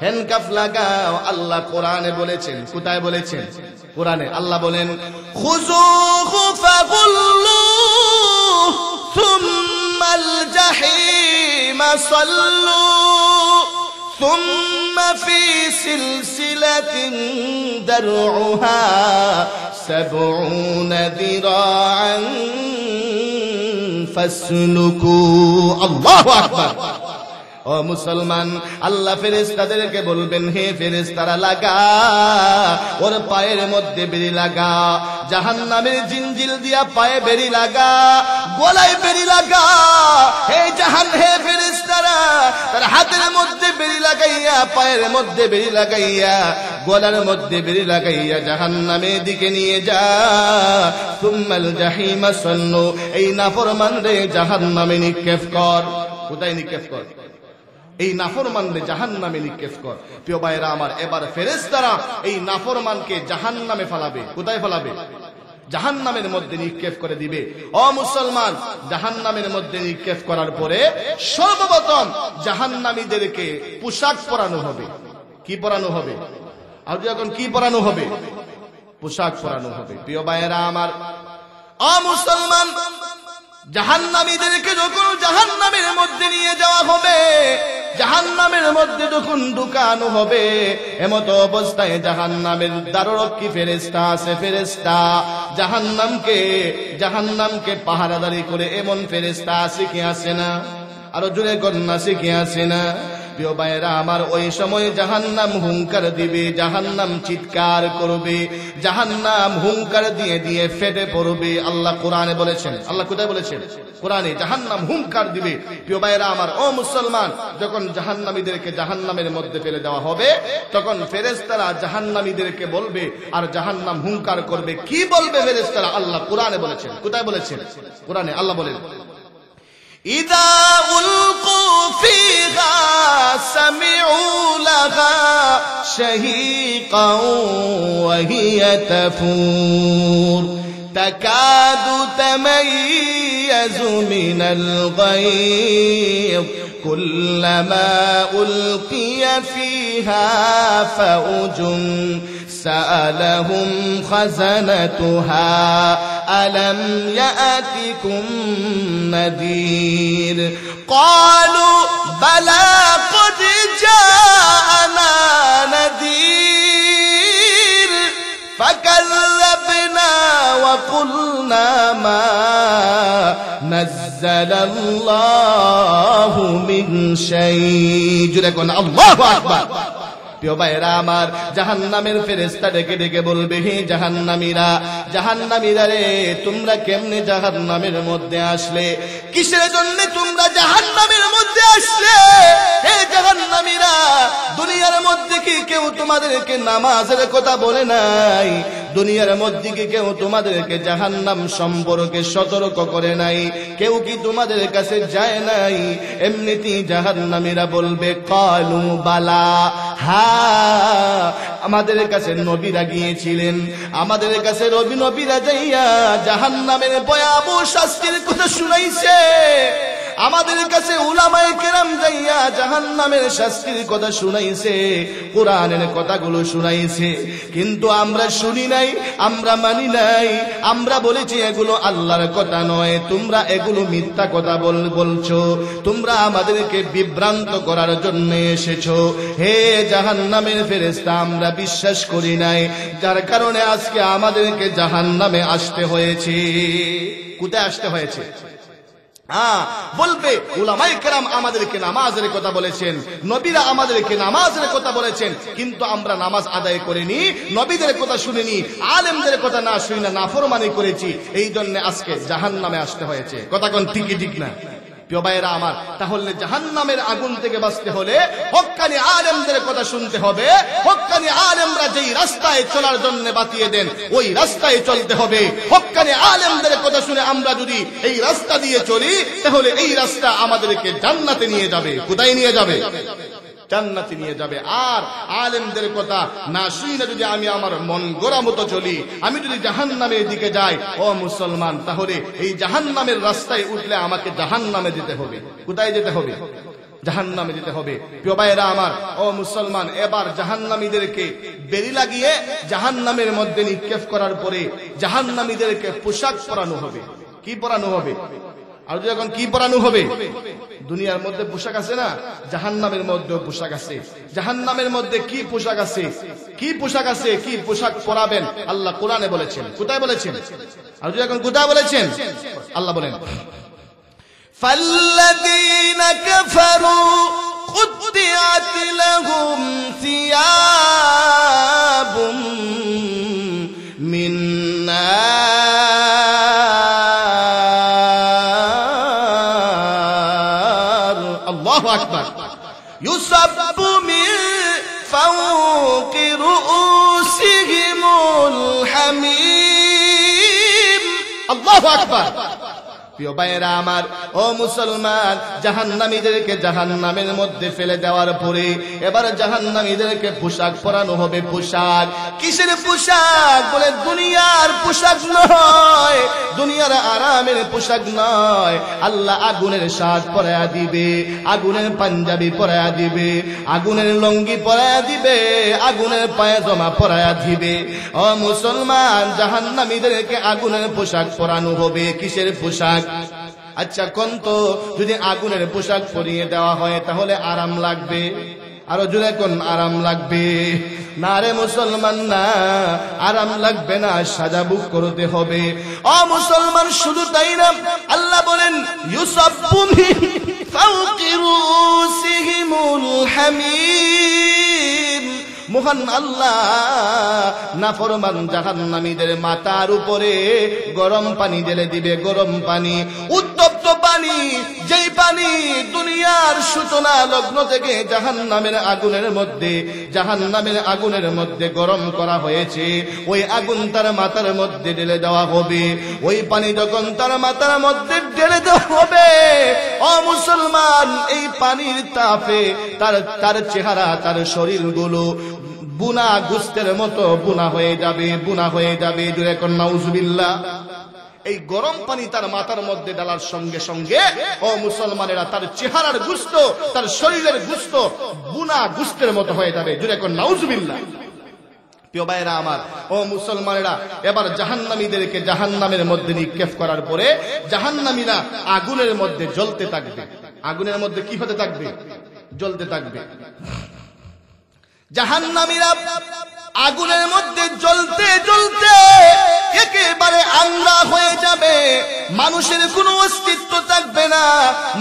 হ্যান্ডকাফ লাগাও। আল্লাহ কোরআনে বলেছেন, কোথায় বলেছেন? কোরআনে আল্লাহ বলেন, খুযুহু ফাগুল্লুহু সুম্মাল জাহিমা সাল্লু ثم في سلسلة درعها 70 ذراعا فاسلكوا الله أكبر। ও মুসলমান, আল্লাহ ফেরেশতাদেরকে বলবেন, হে ফেরেশতারা, লাগা, ওর পায়ের মধ্যে বেড়ি লাগা, জাহান্নামের জিনজিল দিয়া পায়ে বেড়ি লাগা, গলায় বেড়ি লাগা। হে ফেরেশতারা, তার হাতের মধ্যে বেড়ি লাগাইয়া, পায়ের মধ্যে বেড়ি লাগাইয়া, গলার মধ্যে বেড়ি লাগাইয়া জাহান্নামের দিকে নিয়ে যা। সুম্মাল জাহিমা সাল্লু, এই নাফরমানরে জাহান্নামে নিক্ষেপ কর। কোথায় নিক্ষেপ কর? এই নাফরমানরে জাহান্নামে নিক্ষেপ কর। প্রিয় ভাইরা আমার, এবার ফেরেশতারা এই নাফরমানকে জাহান্নামে ফেলাবে। কোথায় ফেলাবে? জাহান্নামের মধ্যে নিক্ষেপ করে দিবে। ও মুসলমান, জাহান্নামের মধ্যে নিক্ষেপ করার পরে সর্বপ্রথম জাহান্নামীদেরকে পোশাক পরানো হবে। কি পরানো হবে? আর যখন কি পরানো হবে? পোশাক পরানো হবে। প্রিয় ভাইরা আমার, ও মুসলমান, জাহান্নামীদেরকে যখন জাহান্নামের মধ্যে নিয়ে যাওয়া হবে, জাহান্নামের মধ্যে যখন ঢুকানো হবে, এমত অবস্থায় জাহান্নামের দ্বাররক্ষী ফেরেশতা আছে, ফেরেশতা জাহান্নামকে পাহারাদারি করে এমন ফেরেশতা আছে কি আছে না? আরো জোরে কন্যা আছে কি আছে না? প্রিয় ভাইরা আমার, ওই সময় জাহান্নাম হুঙ্কার দিবে, জাহান্নাম চিৎকার করবে, জাহান্নাম হুঙ্কার দিয়ে দিয়ে ফেটে পড়বে। আল্লাহ কোরআনে বলেছেন। আল্লাহ কোথায় বলেছেন? কোরআনে। জাহান্নাম হুঙ্কার দিবে। প্রিয় ভাইরা আমার, ও মুসলমান, যখন জাহান্নামীদেরকে জাহান্নামের মধ্যে ফেলে দেওয়া হবে, তখন ফেরেশতারা জাহান্নামীদেরকে বলবে, আর জাহান্নাম হুঙ্কার করবে। কি বলবে ফেরেশতারা? আল্লাহ কোরআনে বলেছেন। কোথায় বলেছেন? কোরআনে। আল্লাহ বলেন, إذا ألقوا فيها سمعوا لها شهيقا وهي تفور تكاد تميز من الغيظ كلما ألقي فيها فوج سألهم خزنتها ألم يأتكم نذير قالوا بلى قد جاءنا نذير فكذبنا وقلنا ما نزل الله من شيء جركن الله أكبر। প্রিয় ভাইরা আমার, জাহান্নামের ফেরেশতা ডেকে ডেকে বলবে, হে জাহান্নামীরা রে, তোমরা কেমনে জাহান্নামের মধ্যে আসলে? কিসের জন্য তোমরা জাহান্নামের মধ্যে আসলে? হে জাহান্নামীরা, দুনিয়ার মধ্যে কি কেউ তোমাদেরকে নামাজের কথা বলে নাই? দুনিয়ার মধ্যে কি কেউ তোমাদেরকে জাহান্নাম সম্পর্কে সতর্ক করে নাই? কেউ কি তোমাদের কাছে যায় নাই? এমনিতেই জাহান্নামীরা বলবে, কালু বালা, হ্যাঁ, আমাদের কাছে নবীরা গিয়েছিলেন, আমাদের কাছে নবীরা যাইয়া জাহান্নামের ভয়াবহ শাস্তির কথা শুনাইছে। আমাদের কাছে উলামায়ে কেরাম যাইয়া জাহান্নামের শাস্তির কথা শুনাইছে, কোরআনের কথাগুলো শুনাইছে, কিন্তু আমরা শুনি নাই, আমরা মানি নাই। আমরা বলেছি এগুলো আল্লাহর কথা নয়, তোমরা এগুলো মিথ্যা কথা বলছো, তোমরা আমাদেরকে বিভ্রান্ত করার জন্য এসেছো। হে জাহান্নামের ফেরেশতা, আমরা বিশ্বাস করি নাই, যার কারণে আজকে আমাদেরকে জাহান্নামে আসতে হয়েছে। কোথায় আসতে হয়েছে? বলবে উলামায়ে কেরাম আমাদেরকে নামাজের কথা বলেছেন, নবীরা আমাদেরকে নামাজের কথা বলেছেন, কিন্তু আমরা নামাজ আদায় করিনি, নবীদের কথা শুনিনি, আলেমদের কথা না শুনি না, নাফরমানি করেছি, এই জন্য আজকে জাহান্নামে আসতে হয়েছে। কথা কোন ঠিক ঠিক না? প্রিয় ভাইরা আমার, তাহলে জাহান্নামের আগুন থেকে বাঁচতে হলে হক্কানি আলেমদের কথা শুনতে হবে। হক্কানি আলেমরা যেই রাস্তায় চলার জন্য বাতিয়ে দেন ওই রাস্তায় চলতে হবে। হক্কানি আলেমদের কথা শুনে আমরা যদি এই রাস্তা দিয়ে চলি তাহলে এই রাস্তা আমাদেরকে জান্নাতে নিয়ে যাবে। কোথায় নিয়ে যাবে? জান্নাতে নিয়ে যাবে। আর আলেমদের কথা না শুনে যদি আমি আমার মন গড়া মতো চলি, আমি যদি জাহান্নামের দিকে যাই, ও মুসলমান, তাহলে এই জাহান্নামের রাস্তায় উঠলে আমাকে জাহান্নামে যেতে হবে। কোথায় যেতে হবে? জাহান্নামে যেতে হবে। প্রিয় ভাইরা আমার, ও মুসলমান, এবার জাহান্নামীদেরকে বেরি লাগিয়ে জাহান্নামের মধ্যে নিক্ষেপ করার পরে জাহান্নামীদেরকে পোশাক পরানো হবে। কি পরানো হবে? আর যখন কি পরানো হবে? দুনিয়ার মধ্যে পোশাক আছে না, জাহান্নামের মধ্যেও পোশাক আছে। জাহান্নামের মধ্যে কি পোশাক আছে? কি পোশাক আছে? কি পোশাক পরাবেন আল্লাহ কোরআনে বলেছেন। কোথায় বলেছেন? আর যখন কোথায় বলেছেন? আল্লাহ বলেন, ফাল্লাযীনা কাফারু কুত্তিআত লাহুম সিয়াবুম মিন নার, আল্লাহু আকবার, ইউসাব্বু মিন ফাওকি রুউসিহিমুল হামীম, আল্লাহু আকবার। প্রিয় ভাইরা আমার, ও মুসলমান, জাহান্নামীদেরকে জাহান্নামের মধ্যে ফেলে দেওয়ার পরে এবার জাহান্নামীদেরকে পোশাক পরানো হবে। পোশাক কিসের পোশাক? বলে দুনিয়ার পোশাক নয়, দুনিয়ার আরামের পোশাক নয়। আল্লাহ আগুনের শার্ট পরায়া দিবে, আগুনের পাঞ্জাবি পরায়া দিবে, আগুনের লুঙ্গি পরায়া দিবে, আগুনের পায়জামা পরায়া দিবে। ও মুসলমান, জাহান্নামীদেরকে আগুনের পোশাক পরানো হবে। কিসের পোশাক? আচ্ছা কোন তো, যদি আগুনের পোশাক পরিয়ে দেওয়া হয় তাহলে আরাম লাগবে? আরো জোরে কোন আরাম লাগবে? না রে মুসলমান, না, আরাম লাগবে না, সাজা বুক করতে হবে। ও মুসলমান, শুধু তাই না, আল্লাহ বলেন ইউসাব্বু মিন ফাওকি রুউসিহিমুল হামীম। মহান আল্লাহ নাফরমান জাহান্নামীদের মাথার উপরে গরম পানি ঢেলে দিবে। গরম পানি, উত্তপ্ত পানি, যেই পানি দুনিয়ার সূচনা লগ্ন থেকে জাহান্নামের আগুনের মধ্যে গরম করা হয়েছে, ওই আগুন তার মাথার মধ্যে ঢেলে দেওয়া হবে। ওই পানি যখন তার মাথার মধ্যে ঢেলে দেওয়া হবে, ও মুসলমান, এই পানির তাপে তার চেহারা, তার শরীরগুলো বুনা গুস্তের মতো বুনা হয়ে যাবে, বুনা হয়ে যাবে। জোরে কোন নাউজুবিল্লাহ। এই গরম পানি তার মাথার মধ্যে ডালার সঙ্গে সঙ্গে, ও মুসলমানেরা, তার চেহারার গুস্ত, তার শরীরের গুস্ত বুনা গুস্তের মতো হয়ে যাবে। জোরে কোন নাউজুবিল্লাহ। প্রিয় ভাইরা আমার, ও মুসলমানেরা, এবার জাহান্নামীদেরকে জাহান্নামের মধ্যে নিক্ষেপ করার পরে জাহান্নামীরা আগুনের মধ্যে জ্বলতে থাকবে। আগুনের মধ্যে কি হতে থাকবে? জ্বলতে থাকবে। জাহান্নামীরা আগুনের মধ্যে জ্বলতে জ্বলতে একেবারে আংরা হয়ে যাবে। মানুষের কোনো অস্তিত্ব থাকবে না,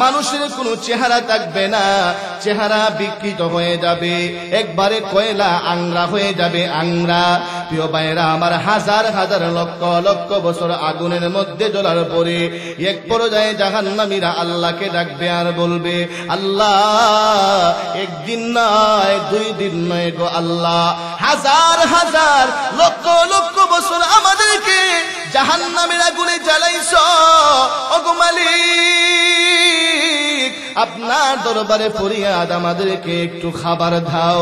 মানুষের কোনো চেহারা থাকবে না, চেহারা বিকৃত হয়ে যাবে, একবারে কয়লা আংরা হয়ে যাবে, আংরা। প্রিয় ভাইরা আমার, হাজার হাজার লক্ষ লক্ষ বছর আগুনের মধ্যে জ্বলার পরে এক পর্যায়ে জাহান্নামীরা আল্লাহকে ডাকবে আর বলবে, আল্লাহ, একদিন নয়, 2 দিন নয় গো আল্লাহ, হাজার হাজার লক্ষ লক্ষ বছর আমাদেরকে জাহান্নামের আগুনে জ্বালাইছো। ওগো মালিক, আপনার দরবারে ফরিয়াদ, আমাদেরকে একটু খাবার দাও।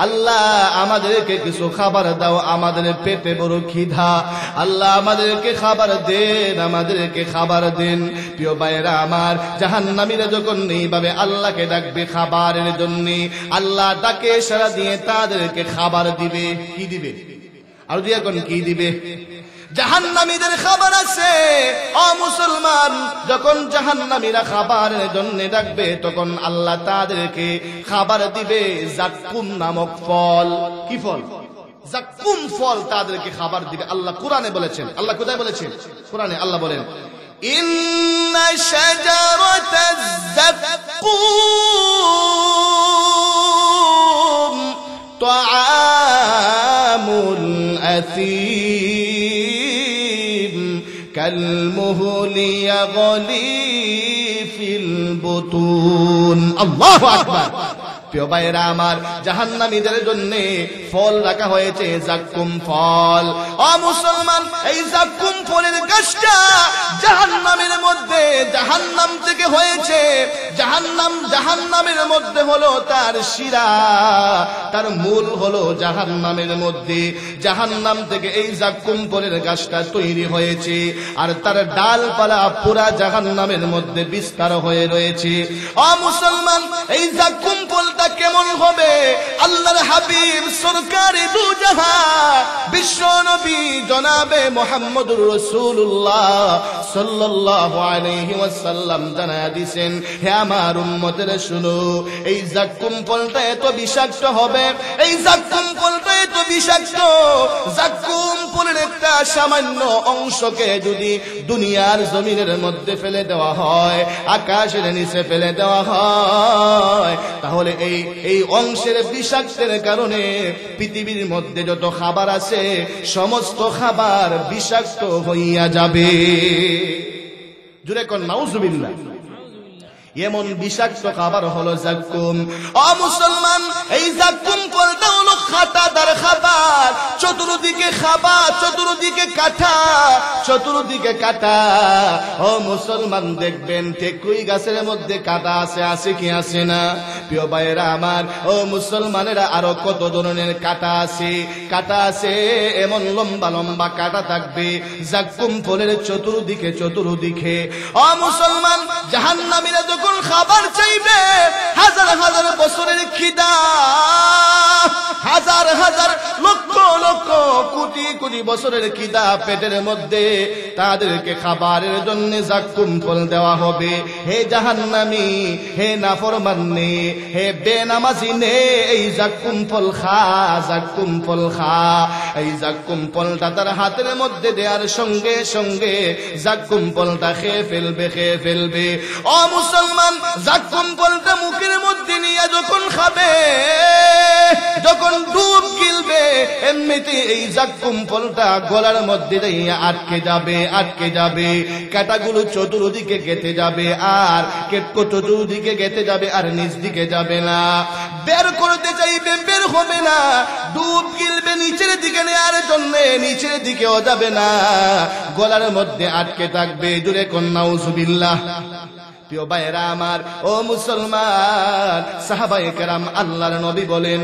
আল্লাহ, আমাদেরকে কিছু খাবার দাও, আমাদের পেটে বড় খিদা। আল্লাহ, আমাদেরকে খাবার দেন, আমাদেরকে খাবার দেন। প্রিয় ভাইরা আমার, জাহান্নামীরা যখন এইভাবে আল্লাহকে ডাকবে খাবারের জন্য, আল্লাহ ডাকে সাড়া দিয়ে তাদেরকে খাবার দিবে। কি দিবে? আর যদি এখন কি দিবে? জাহান্নামীদের খাবার আছে। ও মুসলমান, যখন জাহান্নামীরা খাবারের জন্য ডাকবে তখন আল্লাহ তাদেরকে খাবার দিবে জাক্কুম নামক ফল। কি ফল? জাক্কুম ফল তাদেরকে খাবার দিবে। আল্লাহ কোরআনে বলেছেন। আল্লাহ কোথায় বলেছেন? কোরআনে আল্লাহ বলেন, ইন্না শাজারাতাজ জাক্কুম তাআমুল আসীম كالمهل يغلي في البطون الله أكبر প্রিয় ভাইরা আমার জাহান্নামীদের জন্য ফল রাখা হয়েছে জাক্কুম ফল। ও মুসলমান, এই জাক্কুম ফলের গাছটা জাহান্নামের মধ্যে, জাহান্নাম থেকে হয়েছে। জাহান্নামের মধ্যে হলো তার শিরা, তার মূল হলো জাহান্নামের মধ্যে। জাহান্নাম থেকে এই জাক্কুম ফলের গাছটা তৈরি হয়েছে, আর তার ডালপালা পুরা জাহান্নামের মধ্যে বিস্তার হয়ে রয়েছে। ও মুসলমান, এই জাক্কুম ফলটা কেমন হবে? আল্লাহর হাবিব সরকারে দু জাহান বিশ্ব নবী জনাবে মুহাম্মদুর রাসূলুল্লাহ সাল্লাল্লাহু আলাইহি ওয়াসাল্লাম জানায়া দিয়েছেন, হে আমার উম্মতের শুনো, এই জাক্কুম ফলটা এত বিষাক্ত হবে, এই জাক্কুম ফলটা এত বিষাক্ত, জাক্কুম ফলের একটা সামান্য অংশকে যদি দুনিয়ার জমিনের মধ্যে ফেলে দেওয়া হয়, আকাশের নিচে ফেলে দেওয়া হয়, তাহলে এই অংশের বিষাক্তের কারণে পৃথিবীর মধ্যে যত খাবার আছে সমস্ত খাবার বিষাক্ত হইয়া যাবে। জুড়ে কোন নাউজুবিল্লাহ। এমন বিষাক্ত খাবার হলো জাক্কুম। ও মুসলমান, এই জাক্কুম ফলটা হলো খাটাদার খাবার, চতুর্দিকে খাবার, চতুর্দিকে কাটা, চতুর্দিকে কাটা। ও মুসলমান, দেখবেন টেকুই গাছের মধ্যে কাটা আছে, আছে কি আছে না? প্রিয় ভাইয়েরা আমার, ও মুসলমানেরা, আরো কত ধরনের কাটা আছে, কাটা আছে, এমন লম্বা লম্বা কাটা থাকবে জাক্কুম ফলের চতুর্দিকে চতুর্দিকে। ও মুসলমান, জাহান্নামীরা যখন খাবার চাইবে, হাজার হাজার বছরের খিদা, হাজার হাজার লক্ষ লক্ষ কোটি কোটি বছরের খিদা পেটের মধ্যে, তাদেরকে খাবারের জন্য জাক্কুম ফল দেওয়া হবে। হে জাহান্নামী, হে নাফরমান নে, হে বেনামাজি নে, এই জাক্কুম ফল খা, জাক্কুম ফল খা। এই জাক্কুম ফলটা তার হাতের মধ্যে দেওয়ার সঙ্গে সঙ্গে জাক্কুম ফলটা খেয়ে ফেলবে, খেয়ে ফেলবে। ও মুসলমান, জাক্কুম ফলটা মুখের মধ্যে নিয়ে যখন খাবে, যখন ডুব গিলবে, এমনিতে এই জাক্কুম ফলটা গলার মধ্যে দিয়ে আটকে যাবে, আটকে যাবে, কাঁটাগুলো চতুর্দিকে গেঁথে যাবে, আর কেটকো চতুর্দিকে গেঁথে যাবে, আর নিচ দিকে যাবে না। বের করতে চাইবে, বের হবে না। ডুব গিলবে নিচের দিকে নেওয়ার জন্য, নিচের দিকেও যাবে না, গলার মধ্যে আটকে থাকবে। জুড়ে কোন নাউজুবিল্লাহ। প্রিয় ভাইরা আমার, ও মুসলমান, সাহাবায়ে কেরাম আল্লাহর নবী বলেন,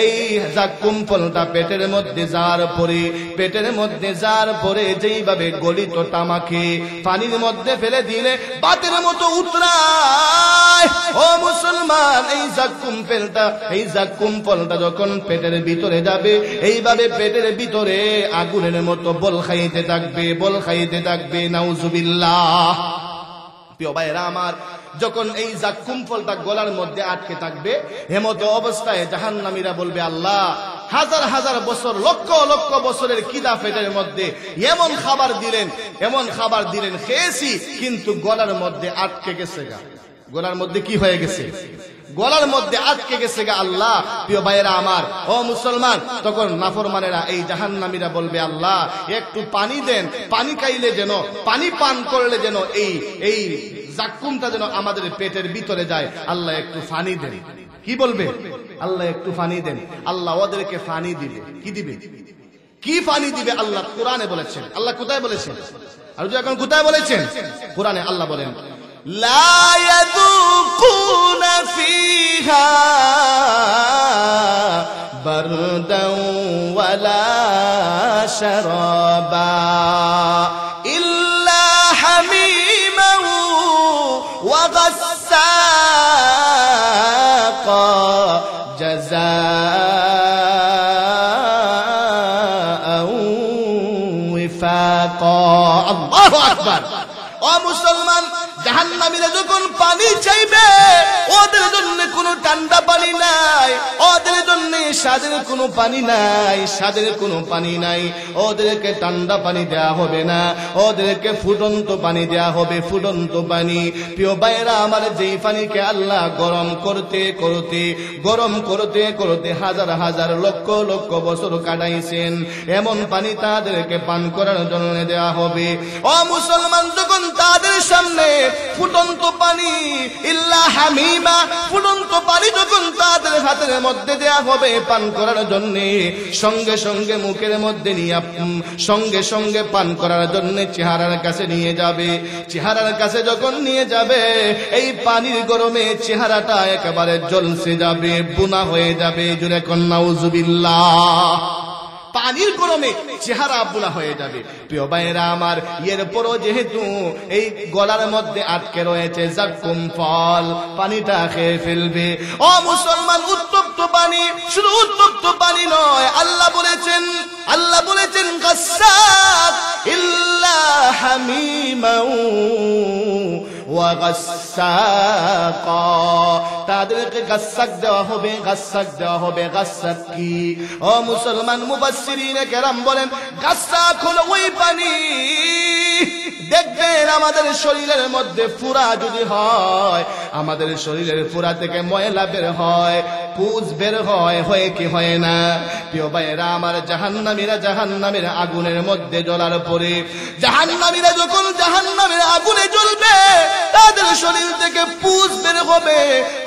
এই জাক্কুম ফলটা পেটের মধ্যে যাওয়ার পরে, পেটের মধ্যে যাওয়ার পরে যেইভাবে গলিত তামাকে পানির মধ্যে ফেলে দিলে বাতের মতো উতরায়, ও মুসলমান, এই জাক্কুম ফলটা যখন পেটের ভিতরে যাবে, এইভাবে পেটের ভিতরে আগুনের মতো বল খাইতে থাকবে, বল খাইতে থাকবে। নাউজুবিল্লাহ। প্রিয় ভাইরা আমার, যখন এই জাক্কুম ফলটা গলার মধ্যে আটকে থাকবে, হেমত অবস্থায় জাহান্নামীরা বলবে, আল্লাহ, হাজার হাজার বছর, লক্ষ লক্ষ বছরের কিদা পেটের মধ্যে এমন খাবার দিলেন, এমন খাবার দিলেন, খেয়েছি, কিন্তু গলার মধ্যে আটকে গেছে গা। গলার মধ্যে কি হয়ে গেছে? গলার মধ্যে আটকে গেছে গা। আল্লাহ, প্রিয় ভাইয়েরা আমার, ও মুসলমান, তখন নাফরমানেরা, এই জাহান্নামীরা বলবে, আল্লাহ, একটু পানি দেন, পানি খাইলে যেন, পানি পান করলে যেন এই জাক্কুমটা যেন আমাদের পেটের ভিতরে যায়, আল্লাহ একটু পানি দেন। কি বলবে? আল্লাহ একটু পানি দেন। আল্লাহ ওদেরকে পানি দিবে। কি দিবে? কি পানি দিবে? আল্লাহ কোরআনে বলেছেন। আল্লাহ কোথায় বলেছেন? আর যদি এখন কোথায় বলেছেন? কোরআনে আল্লাহ বলেন, لا يذوقون فيها بردا ولا شرابا إلا حميما وغساقا جزاء وفاقا الله أكبر। ও মুসলমান, জাহান্নামীরা যখন পানি চাইবে, ওদের জন্য কোনো ঠান্ডা পানি নাই, ওদের জন্য স্বাদের কোনো পানি নাই, স্বাদের কোনো পানি নাই। ওদেরকে ঠান্ডা পানি দেয়া হবে না, ওদেরকে ফুটন্ত পানি দেয়া হবে, ফুটন্ত পানি। প্রিয় ভাইরা আমার, যেই পানিকে আল্লাহ গরম করতে করতে গরম করতে করতে হাজার হাজার লক্ষ লক্ষ বছর কাটাইছেন, এমন পানি তাদেরকে পান করার জন্য দেয়া হবে। ও মুসলমান, যখন তাদের সামনে ফুটন্ত পানি, ইল্লা হামিমা, ফুটন্ত পানি যখন তাদের হাতের মধ্যে দেয়া হবে পান করার জন্য, সঙ্গে সঙ্গে মুখের মধ্যে নিয়ে সঙ্গে সঙ্গে পান করার জন্য চেহারার কাছে নিয়ে যাবে। চেহারার কাছে যখন নিয়ে যাবে, এই পানির গরমে চেহারাটা একেবারে জ্বলসে যাবে, বুনা হয়ে যাবে। জোরে কোন নাউজুবিল্লাহ। পানির গরমে চেহারা বুনা হয়ে যাবে। প্রিয় ভাইরা আমার, এরপরও যেহেতু এই গলার মধ্যে আটকে রয়েছে জাক্কুম ফল, পানিটা খেয়ে ফেলবে। ও মুসলমান, উত্তপ্ত পানি, শুধু উত্তপ্ত পানি নয়, আল্লাহ বলেছেন গাসসাক ইল্লা হামিমাউ ওয়া গাসসাকা, তাদেরকে গাসসাক দেওয়া হবে, গাসসাক দেওয়া হবে। গাসসাক কি? ও মুসলমান, মুফাসসিরিনে কেরাম বলেন গাসসাক হলো ওই পানি, দেখবেন আমাদের শরীরের মধ্যে ফুরা যদি হয়, আমাদের শরীরের ফুরা থেকে ময়লা বের হয়, পুজ বের হয়, হয় কি হয় না? প্রিয় ভাইরা আমার, জাহান্নামীরা আগুনের মধ্যে জ্বলার পরে, জাহান্নামীরা যখন জাহান্নামের আগুনে জ্বলবে, তাদের শরীর থেকে পুজ বের হবে,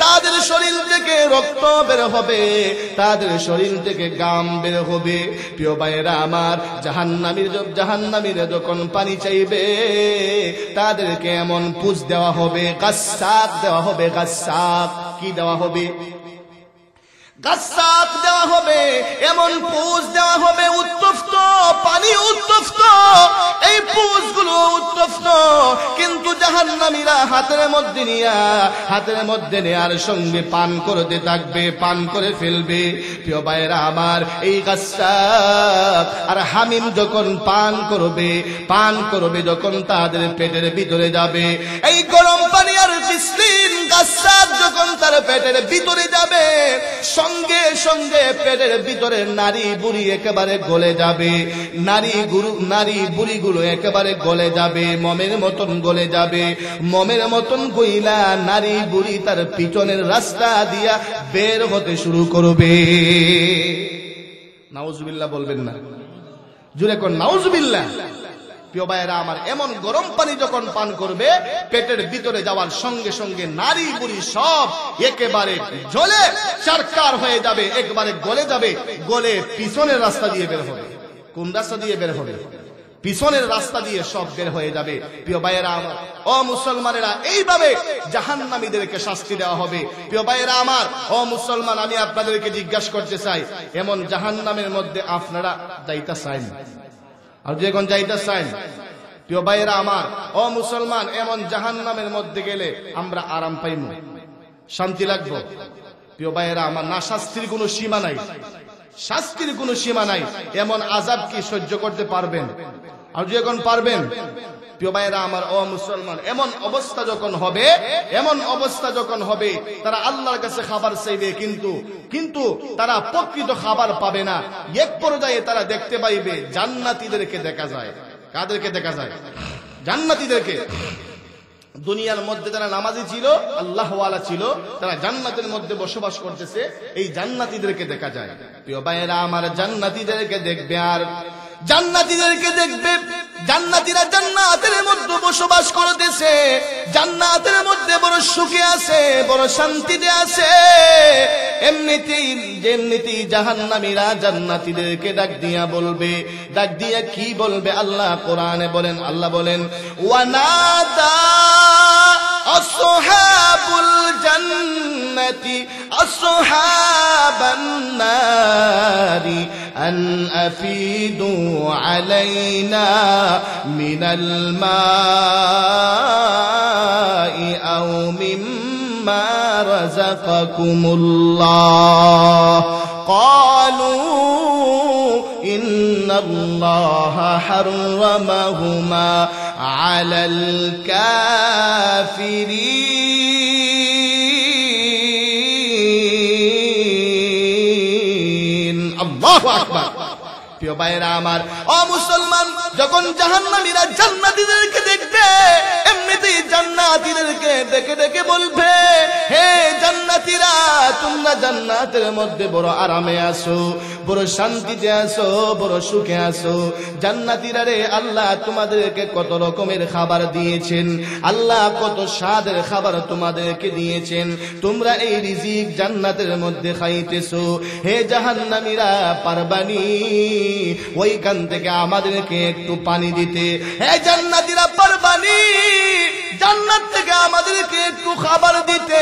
তাদের শরীর থেকে রক্ত বের হবে, তাদের শরীর থেকে গাম বের হবে। প্রিয় ভাইরা আমার, জাহান্নামীরা যখন পানি চাইবে, তাদেরকে এমন পুজ দেওয়া হবে, গাসসাক দেওয়া হবে। গাসসাক কি দেওয়া হবে? গাসসাক দেওয়া হবে, এমন পুজ দেওয়া হবে, উত্তপ্ত পানি, উত্তপ্ত, এই পুজগুলো উত্তপ্ত। কিন্তু জাহান্নামীরা হাতের মধ্যে নেয়ার সঙ্গে পান করতে থাকবে, পান করে ফেলবে। প্রিয় ভাইরা আমার, এই গাসসাক আর হামিম যখন পান করবে যখন তাদের পেটের ভিতরে যাবে, এই গরম পানি আর কিসলিন গাসসাক যখন তার পেটের ভিতরে যাবে, সঙ্গে সঙ্গে পেটের ভিতরে নারী বুড়ি একেবারে গলে যাবে, নারী বুড়িগুলো একেবারে গলে যাবে, মমের মতন গলে যাবে। মমের মতন গইলা নারী বুড়ি তার পিছনের রাস্তা দিয়া বের হতে শুরু করবে। নাউজুবিল্লাহ বলবেন না? জুড়ে কোন নাউজুবিল্লাহ। প্রিয় ভাইয়েরা আমার, এমন গরম পানি যখন পান করবে, পেটের ভিতরে যাওয়ার সঙ্গে সঙ্গে নারী বুড়ি সব একেবারে জ্বলে চারকার হয়ে যাবে, একবারে গলে যাবে, গলে পিছনের রাস্তা দিয়ে বের হবে। কোন রাস্তা দিয়ে বের হবে? পিছনের রাস্তা দিয়ে সব বের হয়ে যাবে। প্রিয় ভাইয়েরা আমার, ও মুসলমানেরা, এইভাবে জাহান্নামীদেরকে শাস্তি দেওয়া হবে। প্রিয় ভাইয়েরা আমার, ও মুসলমান, আমি আপনাদেরকে জিজ্ঞাসা করতে চাই, এমন জাহান্নামের মধ্যে আপনারা যাইতে চান? আর যখন যাইতে চান, প্রিয় ভাইয়েরা আমার, ও মুসলমান, এমন জাহান্নামের মধ্যে গেলে আমরা আরাম পাইব, শান্তি লাগবো? প্রিয় ভাইয়েরা আমার, না শাস্তির কোনো সীমা নাই, শাস্তির কোনো সীমা নাই। এমন আযাব কি সহ্য করতে পারবেন? আর যখন পারবেন, প্রিয় ভাইয়েরা আমার, ও মুসলমান, এমন অবস্থা যখন হবে, তারা আল্লাহর কাছে খাবার চাইবে, কিন্তু তারা প্রকৃত খাবার পাবে না। এক পর্যায়ে তারা দেখতে পাইবে জান্নাতীদেরকে দেখা যায়। কাদেরকে দেখা যায়? জান্নাতীদেরকে। দুনিয়ার মধ্যে যারা নামাজি ছিল, আল্লাহওয়ালা ছিল, তারা জান্নাতের মধ্যে বসবাস করতেছে, এই জান্নাতীদেরকে দেখা যায়। প্রিয় ভাইয়েরা আমার, জান্নাতীদেরকে দেখবে, আর জান্নাতীদেরকে দেখবে, জান্নাতীরা জান্নাতের মধ্যে বসবাস করতেছে, জান্নাতের মধ্যে বড় সুখে আছে, বড় শান্তিতে আছে। এমনিতেই জাহান্নামীরা জান্নাতীদেরকে ডাক দিয়া কি বলবে? আল্লাহ কোরআনে বলেন, আল্লাহ বলেন, ওয়ানাদা আসহাবুল জান্নাতি আসহাবান নারি আন আফিদু আলাইনা মিনাল মাই আও মিম্মা রাযাকাকুমুল্লাহ ক্বালু ইন্না ইন্নাল্লাহা হাররামাহুমা আলাল কাফিরিন। আল্লাহু আকবার। প্রিয় ভাইরা আমার, ও মুসলমান, যখন জাহান্নামীরা জান্নাতীদেরকে দেখবে, এমনিতেই জান্নাতীদেরকে দেখে দেখে বলবে, হে জান্নাতীরা, তোমরা জান্নাতের মধ্যে বড় আরামে আছো, বড় শান্তিতে আছো, বড় সুখে আছো। জান্নাতীরা রে, আল্লাহ তোমাদেরকে কত রকমের খাবার দিয়েছেন, আল্লাহ কত স্বাদের খাবার তোমাদেরকে দিয়েছেন, তোমরা এই রিজিক জান্নাতের মধ্যে খাইতেছো। হে জাহান্নামীরা, পারবানি ওইখান থেকে আমাদেরকে একটু পানি দিতে? হে জান্নাতীরা, পারবানি জান্নাত থেকে আমাদেরকে একটু খাবার দিতে?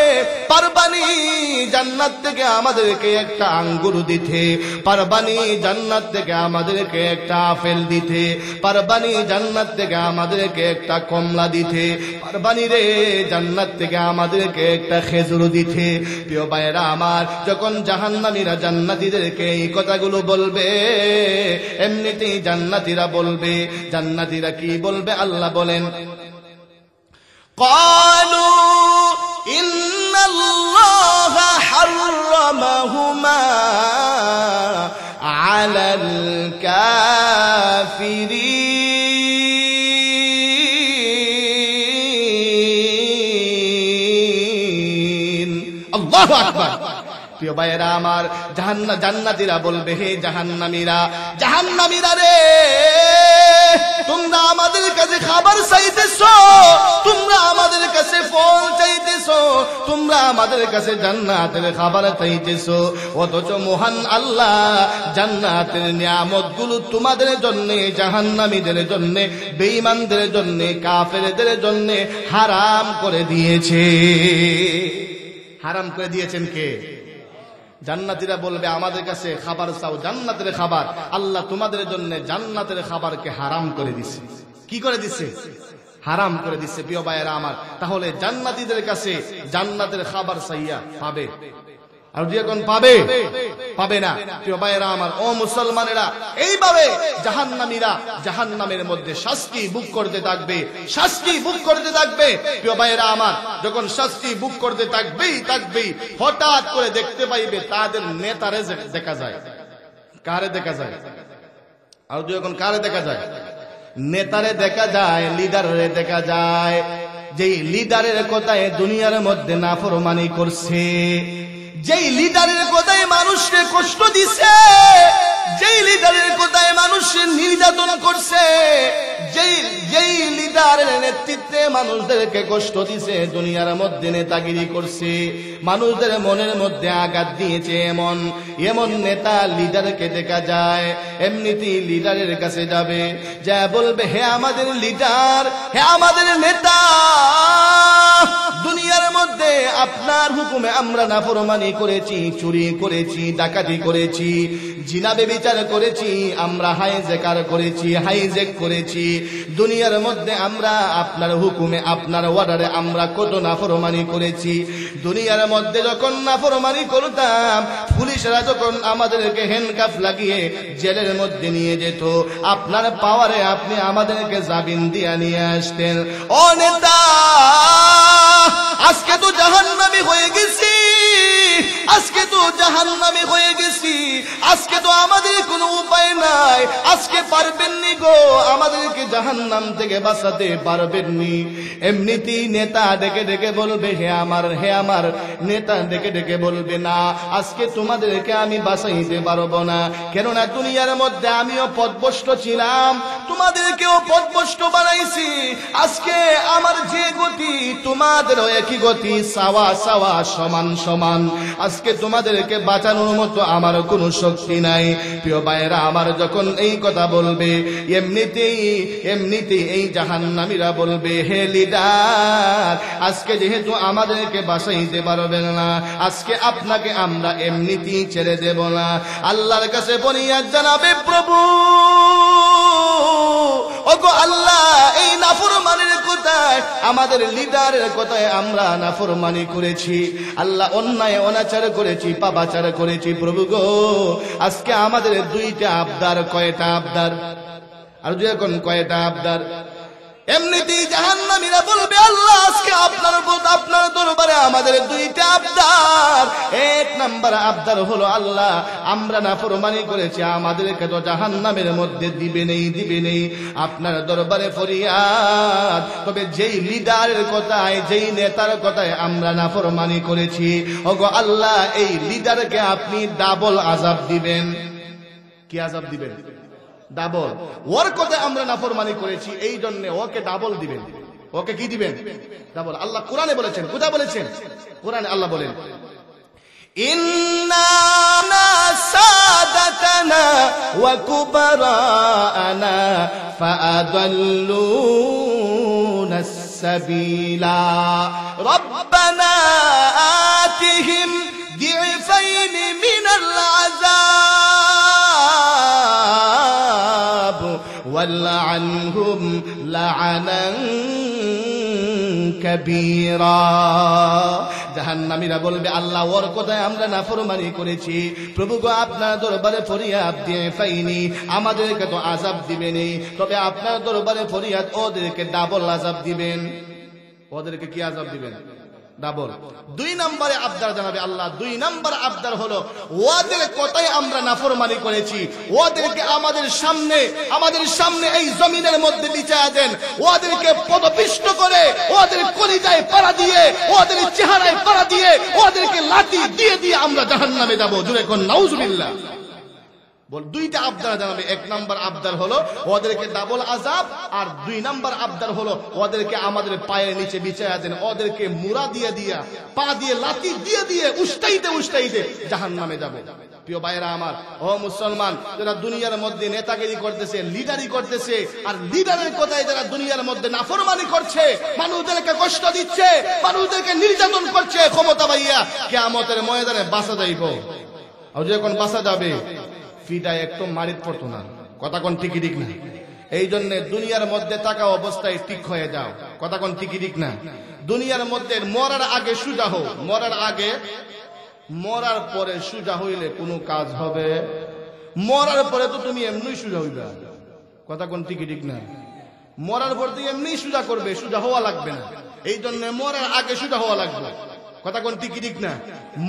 পারবানি জান্নাত থেকে আমাদেরকে একটা আঙ্গুর দিতে? পারবানি জান্নাত থেকে আমাদেরকে একটা আপেল দিতে? পারবানি জান্নাত থেকে আমাদেরকে একটা কমলা দিতে? পারবানি রে জান্নাত থেকে আমাদেরকে একটা খেজুর দিতে? প্রিয় ভাইরা আমার, যখন জাহান্নামীরা জান্নাতীদেরকে এই কথাগুলো বলবে, এমনিতেই জান্নাতীরা বলবে, জান্নাতীরা কি বলবে? আল্লাহ বলেন, قالوا إن الله حرمهما على الكافرين। الله أكبر। প্রিয় ভাইয়েরা আমার, জান্নাতীরা বলবে, হে জাহান্নামীরা, জাহান্নামীরা রে, তোমরা আমাদের কাছে খাবার চাইতেছো, তোমরা আমাদের কাছে ফল চাইতেছো, তোমরা আমাদের কাছে জান্নাতের খাবার চাইতেছো, অথচ মহান আল্লাহ জান্নাতের নিয়ামতগুলো তোমাদের জন্য, জাহান্নামীদের জন্য, বেঈমানদের জন্য, কাফেরদের জন্য হারাম করে দিয়েছে। হারাম করে দিয়েছেন কে? জান্নাতীরা বলবে, আমাদের কাছে খাবার চাও, জান্নাতের খাবার, আল্লাহ তোমাদের জন্য জান্নাতের খাবারকে হারাম করে দিছে। কি করে দিছে? হারাম করে দিছে। প্রিয় ভাইয়েরা আমার, তাহলে জান্নাতীদের কাছে জান্নাতের খাবার চাইয়া পাবে? আর যখন পাবে, পাবে না। প্রিয় ভাইয়েরা আমার, ও মুসলমানেরা, এইভাবে জাহান্নামীরা জাহান্নামের মধ্যে শাস্তি ভোগ করতে থাকবে, শাস্তি ভোগ করতে থাকবে। প্রিয় ভাইয়েরা আমার, যখন শাস্তি ভোগ করতে থাকবেই, হঠাৎ করে দেখতে পাইবে তাদের নেতারে দেখা যায়। কারে দেখা যায়? আর যখন কারে দেখা যায়? নেতারে দেখা যায়, লিডারে দেখা যায়। যেই লিডারের কথায় দুনিয়ার মধ্যে নাফরমানি করছে, যেই লিডারের কথায় মানুষকে কষ্ট দিছে, যেই লিডারের কথায় মানুষের নির্যাতন করছে, যেই লিডারের নেতৃত্বে মানুষদেরকে কষ্ট দিছে, দুনিয়ার মধ্যে নেতাগিরি করছে, মানুষদের মনের মধ্যে আঘাত দিয়েছে, এমন নেতা লিডারকে দেখা যায়। এমনিতেই লিডারের কাছে যাবে, যা বলবে, হে আমাদের লিডার, হে আমাদের নেতা, দুনিয়ার মধ্যে আপনার হুকুমে আমরা নাফরমানি করেছি, চুরি করেছি, ডাকাতি করেছি, জিনা ব্যভিচার করেছি, আমরা হাইজ্যাকার করেছি, হাইজ্যাক করেছি। দুনিয়ার মধ্যে আমরা আপনার হুকুমে, আপনার অর্ডারে আমরা কত নাফরমানি করেছি। দুনিয়ার মধ্যে যখন নাফরমানি করতাম, পুলিশরা যখন আমাদেরকে হ্যান্ডকাফ লাগিয়ে জেলের মধ্যে নিয়ে যেত, আপনার পাওয়ারে আপনি আমাদেরকে জামিন দিয়ে নিয়ে আসতেন। ও নেতা, আজকে তো জাহান্নামী হয়ে গেছি, আজকে তো জাহান্নামী হয়ে গেছি, আজকে তো আমাদের কোনো উপায় নাই, আজকে পারবেননি গো আমাদেরকে জাহান্নাম থেকে বাঁচাতে, পারবেননি। এমনিতেই নেতা ডেকে ডেকে বলবে, হে আমার নেতা ডেকে ডেকে বলবে, না, আজকে তোমাদেরকে আমি বাঁচাইতে পারবো না, কেননা দুনিয়ার মধ্যে আমিও পথভ্রষ্ট ছিলাম, তোমাদেরকেও পথভ্রষ্ট বানাইছি। আজকে আমার যে গতি, তোমাদেরও একই গতি, সাওয়া সাওয়া, সমান সমান। আজকে তোমাদেরকে বাঁচানোর মতো আমার কোনো শক্তি নাই। প্রিয় ভাইয়েরা আমার, যখন এই কথা বলবে, এমনিতেই এই জাহান্নামীরা বলবে, হে লিডার, আজকে যেহেতু আমাদেরকে বাঁচাইতে পারবেন না, আজকে আপনাকে আমরা এমনিতেই ছেড়ে দেব না। আল্লাহর কাছে ফরিয়াদ জানাবে, প্রভু, ওগো আল্লাহ, এই নাফরমানের কোথায় কথায়, আমাদের লিডারের কথায় আমরা নাফরমানি করেছি, আল্লাহ অন্যায় অনাচার করেছি, পাপাচার করেছি। প্রভু গো, আজকে আমাদের দুইটা আবদার। কয়টা আবদার? আর যে এখন কয়টা আবদার? এমনিতেই জাহান্নামীরা বলবে, আল্লাহ আজকে আপনার দরবারে আমাদের দুইটা আবদার। এক নাম্বার আবদার হলো, আল্লাহ আমরা নাফরমানি করেছি, আমাদেরকে তো জাহান্নামের মধ্যে দিবে নেই। আপনার দরবারে ফরিয়াদ, তবে যেই লিডারের কথায়, যেই নেতার কথায় আমরা নাফরমানি করেছি, ওগো আল্লাহ এই লিডারকে আপনি ডাবল আযাব দিবেন। কি আযাব দিবেন? ডাবল। ওর কথায় আমরা নাফরমানি করেছি, এই জন্য ওকে ডাবল দিবেন। ওকে কি দিবেন? ডাবল। আল্লাহ কোরআনে বলেছেন। কোথায় বলেছেন? কোরআনে আল্লাহ বলেন, ইন্না সাদাতানা ওয়া কুবারানা ফাআদাল্লুনা সাবিলা রব্বানা আতিহিম দি'ফাইন মিনাল আযাব ওয়ালআনহুম লা'নান কাবীরা। জাহান্নামীরা বলবে, আল্লাহ ওর কথায় আমরা নাফরমানি করেছি, প্রভু গো আপনার দরবারে ফরিয়াদ দিয়ে পাইনি, আমাদেরকে তো আযাব দিবেনই, তবে আপনার দরবারে ফরিয়াদ ওদেরকে ডাবল আযাব দিবেন। ওদেরকে কি আযাব দিবেন? ডাবল। দুই নম্বরে আবদার জানাবে আল্লাহ। দুই নম্বর আবদার হলো, ওদের কথায় আমরা নাফরমানি করেছি, ওদেরকে আমাদের সামনে এই জমিনের মধ্যে বিছায়া দেন, ওদেরকে পদপিষ্ট করে, ওদের কলিজায় পাড়া দিয়ে, ওদের চেহারায় পাড়া দিয়ে, ওদেরকে লাঠি দিয়ে আমরা জাহান্নামে যাব। জোরে কোন নাউজুবিল্লাহ। বল, দুইটা আবদার জানাবে। এক নাম্বার আবদার হলো ওদেরকে ডাবল আযাব, আর দুই নাম্বার আবদার হলো ওদেরকে আমাদের পায়ের নিচে বিছায়া দেন, ওদেরকে মুড়া দিয়ে পা দিয়ে লাঠি দিয়ে উস্তাইতে জাহান্নামে যাবে। প্রিয় ভাইরা আমার, ও মুসলমান, যারা দুনিয়ার মধ্যে নেতাগিরি করতেছে, লিডারি করতেছে, আর লিডারের কথায় যারা দুনিয়ার মধ্যে নাফরমানি করছে, মানুষদেরকে কষ্ট দিচ্ছে, মানুষদেরকে নির্যাতন করছে, ক্ষমতা পাইয়া কিয়ামতের ময়দানে বাঁচা যাইব। আর যখন বাঁচা যাবে, ফিটায় একটু মারিত পড়তো না। কথা কোন ঠিকই ঠিক না? এই জন্য দুনিয়ার মধ্যে থাকা অবস্থায় ঠিক হয়ে যাও। কথা কোন ঠিকই ঠিক না? দুনিয়ার মধ্যে মরার আগে সুজা হও। মরার পরে সুজা হইলে কোনো কাজ হবে? মরার পরে তো তুমি এমনি সুজা হইবা। কথা কোন ঠিকই ঠিক না? মরার পর তুমি এমনি সুজা করবে, সুজা হওয়া লাগবে না। এই জন্য মরার আগে সুজা হওয়া লাগবে। কথা কোন ঠিকই ঠিক না?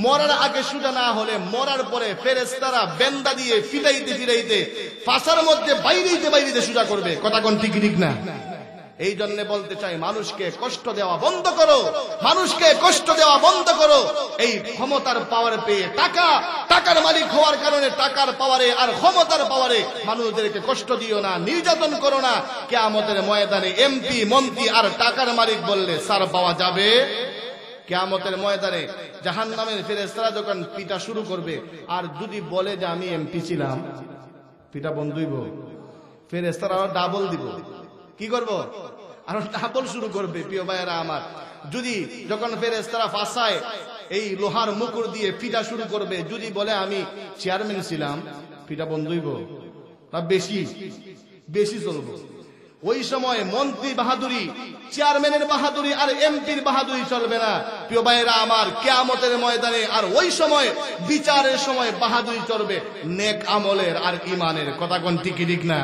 মরার আগে সুজা না হলে মরার পরে ফেরেশতারা বেন্দা দিয়ে ফিরাইতে ফাঁসার মধ্যে বাইরেতে সুজা করবে। কথা কোন ঠিকই ঠিক না? এই জন্য বলতে চাই, মানুষকে কষ্ট দেওয়া বন্ধ করো, মানুষকে কষ্ট দেওয়া বন্ধ করো। এই ক্ষমতার পাওয়ার পেয়ে টাকার মালিক হওয়ার কারণে, টাকার পাওয়ারে আর ক্ষমতার পাওয়ারে মানুষদেরকে কষ্ট দিও না, নির্যাতন করো না। কিয়ামতের ময়দানে এমপি, মন্ত্রী আর টাকার মালিক বললে ছাড় পাওয়া যাবে? কিয়ামতের ময়দানে জাহান্নামের ফেরেশতারা যখন পিটা শুরু করবে, আর যদি বলে যে আমি এমপি ছিলাম, পিটা বন্ধ হইব। ফেরেশতারা ডাবল দিব। কি করব? আর ডাবল শুরু করবে। প্রিয় ভাইয়েরা আমার, যদি যখন ফেরেশতারা ফাঁসায় এই লোহার মুকুর দিয়ে পিটা শুরু করবে, যদি বলে আমি চেয়ারম্যান ছিলাম, পিটা বন্ধ হইব না বেশি চলবো? ওই সময় মন্ত্রী বাহাদুরি, চেয়ারম্যানের বাহাদুরি আর এমপির বাহাদুরি চলবে না। প্রিয় ভাইয়েরা আমার, কিয়ামতের ময়দানে আর ওই সময় বিচারের সময় বাহাদুরি চলবে নেক আমলের আর ইমানের। কথা কোন ঠিকই ঠিক না?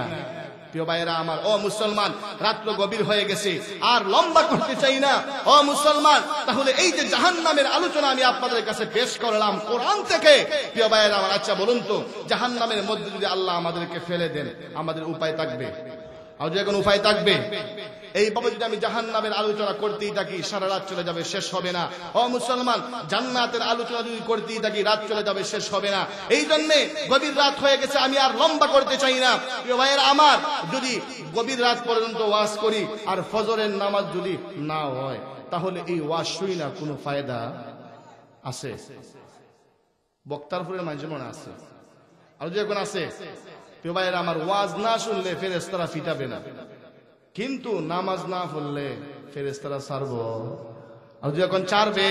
প্রিয় ভাইয়েরা আমার, ও মুসলমান, রাত্র গভীর হয়ে গেছে, আর লম্বা করতে চাই না। ও মুসলমান, তাহলে এই যে জাহান্নামের আলোচনা আমি আপনাদের কাছে পেশ করলাম কোরআন থেকে, প্রিয় ভাইয়েরা আমার, আচ্ছা বলুন তো, জাহান্নামের মধ্যে যদি আল্লাহ আমাদেরকে ফেলে দেন, আমাদের উপায় থাকবে? আর যে কোনো উপায় থাকবে? এইভাবে যদি আমি জাহান্নামের আলোচনা করতেই থাকি, সারা রাত চলে যাবে, শেষ হবে না। ও মুসলমান, জান্নাতের আলোচনা যদি করতেই থাকি, রাত চলে যাবে, শেষ হবে না। এই জন্যে গভীর রাত হয়ে গেছে, আমি আর লম্বা করতে চাই না। প্রিয় ভাইয়েরা আমার, যদি গভীর রাত পর্যন্ত ওয়াজ করি আর ফজরের নামাজ যদি না হয়, তাহলে এই ওয়াজ শুই না কোনো ফায়দা আছে? বক্তারপুরের মানুষ মনে আছে, আর যে এখন আছে। প্রিয় ভাইয়েরা আমার, ওয়াজ না শুনলে ফেরেশতারা ফিটাবে না, কিন্তু নামাজ না পড়লে ফেরেশতারা ছাড়বো। আর যখন ছাড়বে,